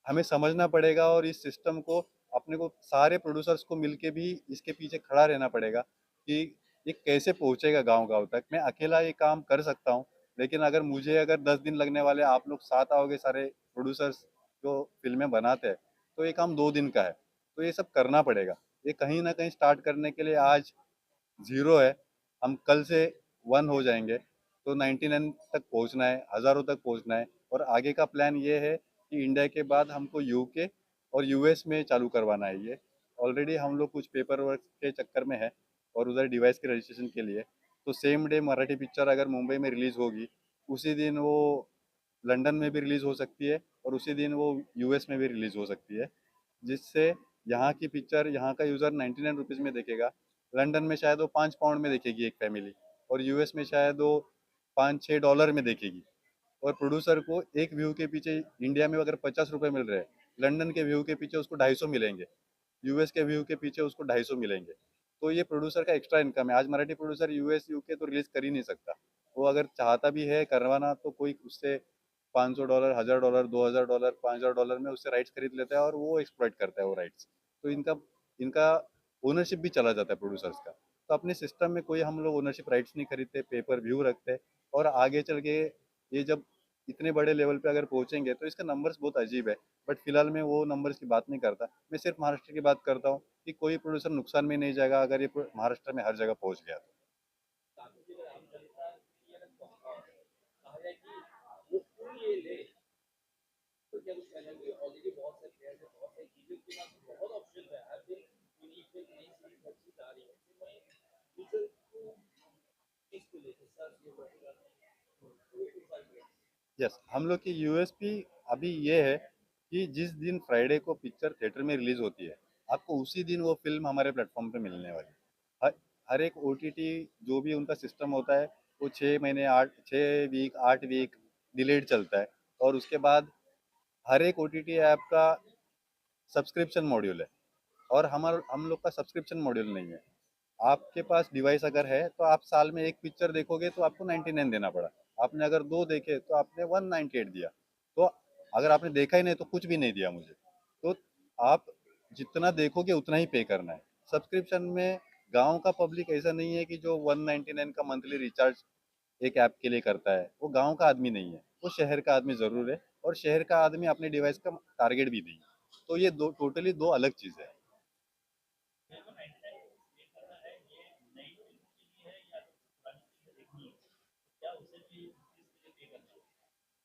हमें समझना पड़ेगा और इस सिस्टम को अपने को सारे प्रोड्यूसर्स को मिलके भी इसके पीछे खड़ा रहना पड़ेगा कि ये कैसे पहुंचेगा गांव-गांव तक। मैं अकेला ये काम कर सकता हूं, लेकिन अगर 10 दिन लगने वाले, आप लोग साथ आओगे सारे प्रोड्यूसर्स जो फिल्में बनाते हैं, तो ये काम 2 दिन का है। तो ये सब करना पड़ेगा। ये कहीं ना कहीं स्टार्ट करने के लिए आज 0 है, हम कल से 1 हो जाएंगे। तो 99 तक पहुंचना है, हज़ारों तक पहुंचना है। और आगे का प्लान ये है कि इंडिया के बाद हमको यूके और यूएस में चालू करवाना है। ये ऑलरेडी हम लोग कुछ पेपर वर्क के चक्कर में है और उधर डिवाइस के रजिस्ट्रेशन के लिए। तो सेम डे मराठी पिक्चर अगर मुंबई में रिलीज़ होगी, उसी दिन वो लंदन में भी रिलीज़ हो सकती है और उसी दिन वो यूएस में भी रिलीज़ हो सकती है, जिससे यहाँ की पिक्चर यहाँ का यूज़र 99 रुपीज़ में देखेगा। लंदन में शायद वो 5 पाउंड में देखेगी एक फैमिली, और यूएस में शायद वो $5-6 में देखेगी। और प्रोड्यूसर को एक व्यू के पीछे इंडिया में अगर 50 रुपए मिल रहे हैं, लंदन के व्यू के पीछे उसको 250 मिलेंगे, यूएस के व्यू के पीछे उसको 250 मिलेंगे। तो ये प्रोड्यूसर का एक्स्ट्रा इनकम है। आज मराठी प्रोड्यूसर यूएस यूके तो रिलीज कर ही नहीं सकता। वो अगर चाहता भी है करवाना तो कोई उससे $500, $1000, $2000, $5000 में उससे राइट्स खरीद लेता है और वो एक्सप्लॉइट करता है वो राइट्स। तो इनका इनका ओनरशिप भी चला जाता है प्रोड्यूसर्स का। तो अपने सिस्टम में कोई हम लोग ओनरशिप राइट्स नहीं खरीदते, पेपर व्यू रखते। और आगे चल के ये जब इतने बड़े लेवल पे अगर पहुंचेंगे तो इसका नंबर्स बहुत अजीब है। बट फिलहाल मैं वो नंबर्स की बात नहीं करता, मैं सिर्फ महाराष्ट्र की बात करता हूँ कि कोई प्रोड्यूसर नुकसान में नहीं जाएगा अगर ये महाराष्ट्र में हर जगह पहुंच गया तो। यस, हम लोग की यूएसपी अभी ये है कि जिस दिन फ्राइडे को पिक्चर थिएटर में रिलीज होती है, आपको उसी दिन वो फिल्म हमारे प्लेटफॉर्म पे मिलने वाली है। हर हर एक ओटीटी जो भी उनका सिस्टम होता है, वो 6 महीने 6 वीक 8 वीक डिलेड चलता है। और उसके बाद हर एक ओटीटी ऐप का सब्सक्रिप्शन मॉड्यूल है और हम लोग का सब्सक्रिप्शन मॉड्यूल नहीं है। आपके पास डिवाइस अगर है तो आप साल में एक पिक्चर देखोगे तो आपको 99 देना पड़ा। आपने अगर 2 देखे तो आपने 198 दिया। तो अगर आपने देखा ही नहीं तो कुछ भी नहीं दिया मुझे। तो आप जितना देखोगे उतना ही पे करना है। सब्सक्रिप्शन में गांव का पब्लिक ऐसा नहीं है कि जो 199 का मंथली रिचार्ज एक ऐप के लिए करता है, वो गांव का आदमी नहीं है, वो शहर का आदमी ज़रूर है। और शहर का आदमी अपने डिवाइस का टारगेट भी नहीं है। तो ये टोटली 2 अलग चीज़ है।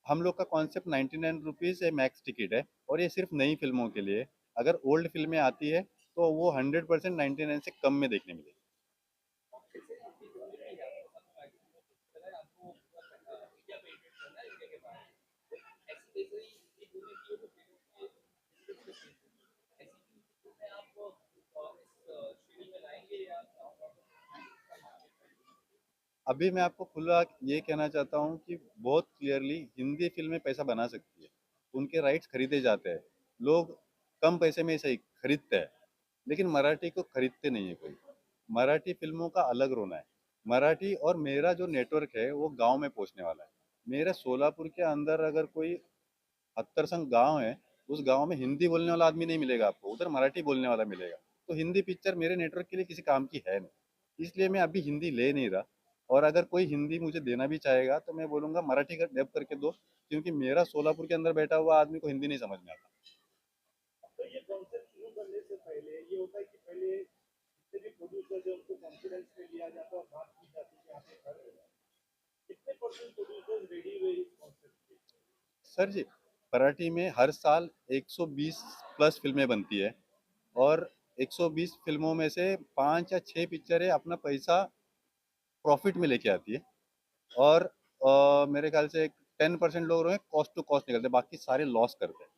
हम लोग का कॉन्सेप्ट 99 रुपीज़ मैक्स टिकट है और ये सिर्फ नई फिल्मों के लिए। अगर ओल्ड फिल्में आती है तो वो 100% 99 से कम में देखने मिलेगी। अभी मैं आपको खुला ये कहना चाहता हूँ कि बहुत क्लियरली हिंदी फिल्में पैसा बना सकती है। उनके राइट्स खरीदे जाते हैं, लोग कम पैसे में सही खरीदते हैं, लेकिन मराठी को खरीदते नहीं है कोई। मराठी फिल्मों का अलग रोना है। मराठी और मेरा जो नेटवर्क है वो गांव में पहुंचने वाला है। मेरा सोलापुर के अंदर अगर कोई 70 संग गाँव है, उस गाँव में हिंदी बोलने वाला आदमी नहीं मिलेगा आपको, उधर मराठी बोलने वाला मिलेगा। तो हिंदी पिक्चर मेरे नेटवर्क के लिए किसी काम की है नहीं, इसलिए मैं अभी हिंदी ले नहीं रहा। और अगर कोई हिंदी मुझे देना भी चाहेगा तो मैं बोलूँगा मराठी का डब करके दो, क्योंकि मेरा सोलापुर के अंदर बैठा हुआ आदमी को हिंदी नहीं समझ में आता। तो ये कॉन्सेप्ट शुरू करने से पहले ये होता है कि पहले जितने भी प्रोड्यूसर्स हैं उनको कॉन्फिडेंस में लिया जाता है और बात की जाती है कि आप ये कर रहे हैं। कितने परसेंट प्रोड्यूसर्स रेडी हुए इस कॉन्सेप्ट के? सर जी, मराठी में हर साल 120 प्लस फिल्में बनती है और 120 फिल्मों में से 5 या 6 पिक्चरें अपना पैसा प्रॉफिट में लेके आती है और मेरे ख्याल से 10% लोग हैं कॉस्ट टू कॉस्ट निकलते हैं, बाकी सारे लॉस करते हैं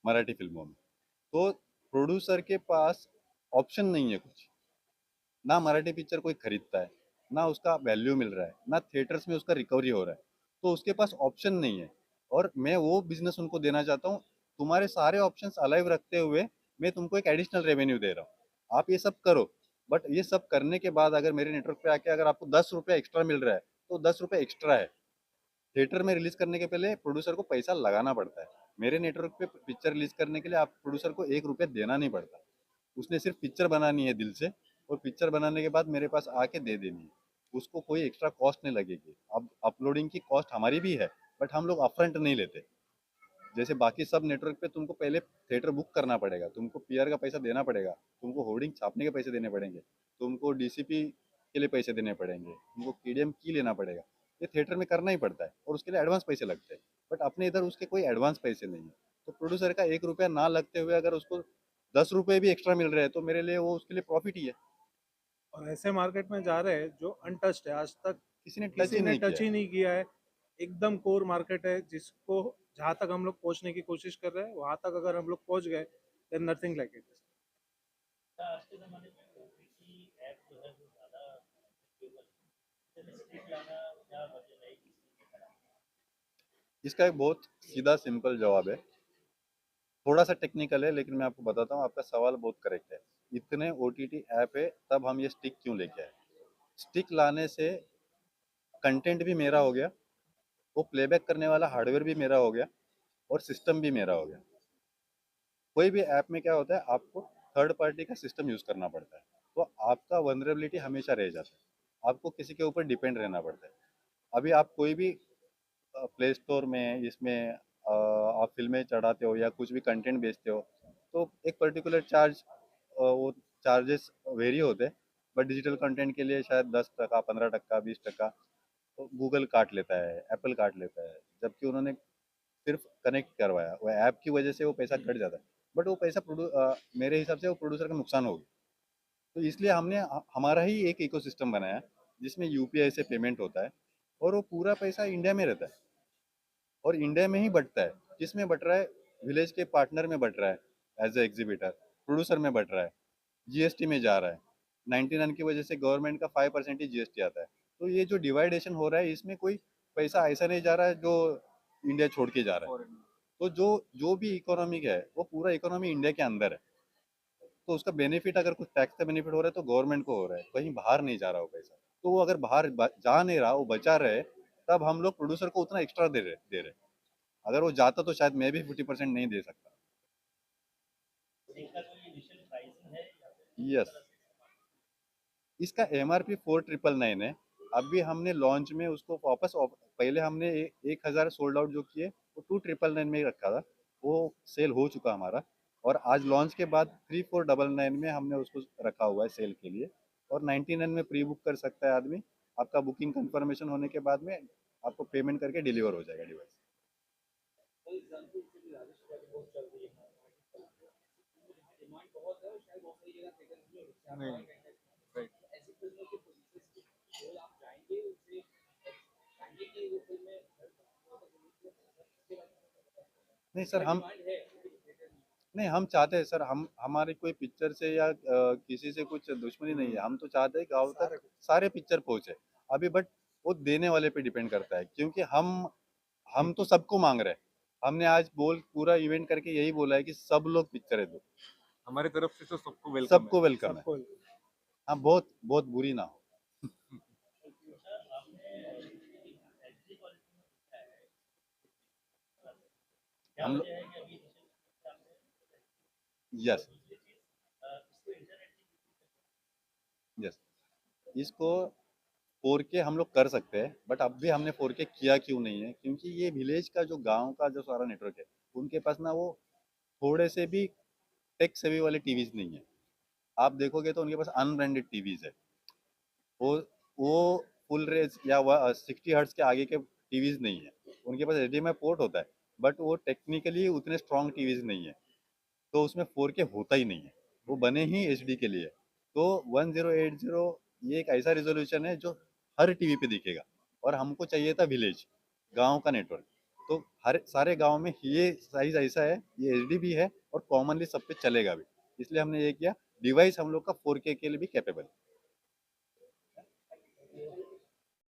मराठी फिल्मों में। तो प्रोड्यूसर के पास ऑप्शन नहीं है कुछ, ना मराठी पिक्चर कोई खरीदता है, ना उसका वैल्यू मिल रहा है, ना थिएटर्स में उसका रिकवरी हो रहा है, तो उसके पास ऑप्शन नहीं है। और मैं वो बिजनेस उनको देना चाहता हूँ, तुम्हारे सारे ऑप्शंस अलाइव रखते हुए मैं तुमको एक एडिशनल रेवेन्यू दे रहा हूँ, आप ये सब करो। बट ये सब करने के बाद अगर मेरे नेटवर्क पे आके अगर आपको 10 रुपये एक्स्ट्रा मिल रहा है तो 10 रुपये एक्स्ट्रा है। थिएटर में रिलीज करने के पहले प्रोड्यूसर को पैसा लगाना पड़ता है, मेरे नेटवर्क पे पिक्चर रिलीज करने के लिए आप प्रोड्यूसर को 1 रुपया देना नहीं पड़ता, उसने सिर्फ पिक्चर बनानी है दिल से और पिक्चर बनाने के बाद मेरे पास आके दे देनी है, उसको कोई एक्स्ट्रा कॉस्ट नहीं लगेगी। अब अपलोडिंग की कॉस्ट हमारी भी है बट हम लोग अपफ्रंट नहीं लेते, जैसे बाकी सब नेटवर्क पे तुमको पहले थिएटर बुक करना पड़ेगा, तुमको पीआर का पैसा देना पड़ेगा, तुमको होर्डिंग छापने के पैसे देने पड़ेंगे, तुमको डीसीपी के लिए पैसे देने पड़ेंगे, तुमको केडीएम की लेना पड़ेगा, ये थिएटर में करना ही पड़ता है और उसके लिए एडवांस पैसे लगते हैं। बट अपने इधर उसके कोई एडवांस पैसे नहीं है, तो प्रोड्यूसर का 1 रुपया ना लगते हुए अगर उसको 10 रुपये भी एक्स्ट्रा मिल रहे हैं तो मेरे लिए वो उसके लिए प्रॉफिट ही है। और ऐसे मार्केट में जा रहे हैं जो अनटच्ड है, आज तक किसी ने टच ही नहीं किया है, एकदम कोर मार्केट है जिसको जहाँ तक हम लोग पहुँचने की कोशिश कर रहे हैं वहाँ तक अगर हम लोग पहुँच गए देन नथिंग लाइक इट। आज के ज़माने में OTT ऐप जो है वो ज़्यादा स्टिक लाना क्या वजह है कि इसका एक बहुत सीधा सिंपल जवाब है, थोड़ा सा टेक्निकल है लेकिन मैं आपको बताता हूँ, आपका सवाल बहुत करेक्ट है। इतने OTT ऐप है तब हम ये स्टिक क्यों लेके आए? स्टिक लाने से कंटेंट भी मेरा हो गया, वो प्लेबैक करने वाला हार्डवेयर भी मेरा हो गया और सिस्टम भी मेरा हो गया। कोई भी ऐप में क्या होता है, आपको थर्ड पार्टी का सिस्टम यूज़ करना पड़ता है, तो आपका वनरेबिलिटी हमेशा रह जाता है, आपको किसी के ऊपर डिपेंड रहना पड़ता है। अभी आप कोई भी प्ले स्टोर में इसमें आप फिल्में चढ़ाते हो या कुछ भी कंटेंट बेचते हो तो एक पर्टिकुलर चार्ज, वो चार्जेस वेरी होते हैं, बट डिजिटल कंटेंट के लिए शायद 10%, 15%, 20% तो गूगल काट लेता है, एप्पल काट लेता है, जबकि उन्होंने सिर्फ कनेक्ट करवाया, वो ऐप की वजह से वो पैसा कट जाता है, बट वो पैसा मेरे हिसाब से वो प्रोड्यूसर का नुकसान होगी। तो इसलिए हमने हमारा ही एक इकोसिस्टम बनाया जिसमें यूपीआई से पेमेंट होता है और वो पूरा पैसा इंडिया में रहता है और इंडिया में ही बटता है। किसमें बट रहा है? विलेज के पार्टनर में बट रहा है, एज ए एग्जीबिटर प्रोड्यूसर में बट रहा है, जीएसटी में जा रहा है, 99 की वजह से गवर्नमेंट का 5% ही जीएसटी आता है। तो ये जो डिवाइडेशन हो रहा है इसमें कोई पैसा ऐसा नहीं जा रहा है जो इंडिया छोड़ के जा रहा है, तो जो जो भी इकोनॉमिक है वो पूरा इकोनॉमी इंडिया के अंदर है, तो उसका बेनिफिट अगर कुछ टैक्स का बेनिफिट हो रहा है तो गवर्नमेंट को हो रहा है, कहीं बाहर नहीं जा रहा वो पैसा। तो वो अगर बाहर जा नहीं रहा, वो बचा रहे, तब हम लोग प्रोड्यूसर को उतना एक्स्ट्रा दे रहे। अगर वो जाता तो शायद मैं भी 50% नहीं दे सकता। इसका कोई इनिशियल प्राइसिंग है या यस, इसका MRP 4999 है। अभी हमने लॉन्च में उसको वापस पहले हमने 1000 सोल्ड आउट जो किए वो 2999 में ही रखा था, वो सेल हो चुका हमारा, और आज लॉन्च के बाद 3499 में हमने उसको रखा हुआ है सेल के लिए, और 99 में प्री बुक कर सकता है आदमी। आपका बुकिंग कंफर्मेशन होने के बाद में आपको पेमेंट करके डिलीवर हो जाएगा डिवाइस। फॉर एग्जांपल जैसे राजेश की बहुत चल रही है, डिमांड बहुत है और शायद बहुत सारी जगह थिएटर में नहीं, राइट। ऐसी फिल्मों के प्रोड्यूसर्स की रोल आप जाएंगे उनसे चाहेंगे कि वो फिल्में नहीं सर, हम नहीं, हम चाहते हैं सर, हम हमारी कोई पिक्चर से या किसी से कुछ दुश्मनी नहीं है, हम तो चाहते हैं गाँव तक सारे पिक्चर पहुँचे अभी, बट वो देने वाले पे डिपेंड करता है, क्योंकि हम तो सबको मांग रहे हैं। हमने आज पूरा इवेंट करके यही बोला है कि सब लोग पिक्चर है दो, हमारी तरफ से तो सबको वेलकम सबको वेलकम है। हाँ, बहुत बहुत बुरी ना हो। हम यस यस, इसको 4K हम लोग कर सकते हैं, बट अब भी हमने 4K किया क्यों नहीं है, क्योंकि ये विलेज का जो गांव का जो सारा नेटवर्क है, उनके पास ना वो थोड़े से भी टेक सेवी वाले टीवीज नहीं है। आप देखोगे तो उनके पास अनब्रांडेड टीवीज है। वो फुल रेज या 60 हर्ट्ज के आगे के टीवीज नहीं है। उनके पास HDMI पोर्ट होता है, बट वो टेक्निकली उतने स्ट्रॉन्ग टीवीज नहीं है, तो उसमें 4K होता ही नहीं है। वो बने ही HD के लिए। तो 1080 ये एक ऐसा रिजोल्यूशन है जो हर टीवी पे दिखेगा, और हमको चाहिए था विलेज, गांव का नेटवर्क। तो हर सारे गांव में ये साइज ऐसा है, ये HD भी है और कॉमनली सब पे चलेगा भी, इसलिए हमने ये किया। डिवाइस हम लोग का 4K के लिए भी कैपेबल है।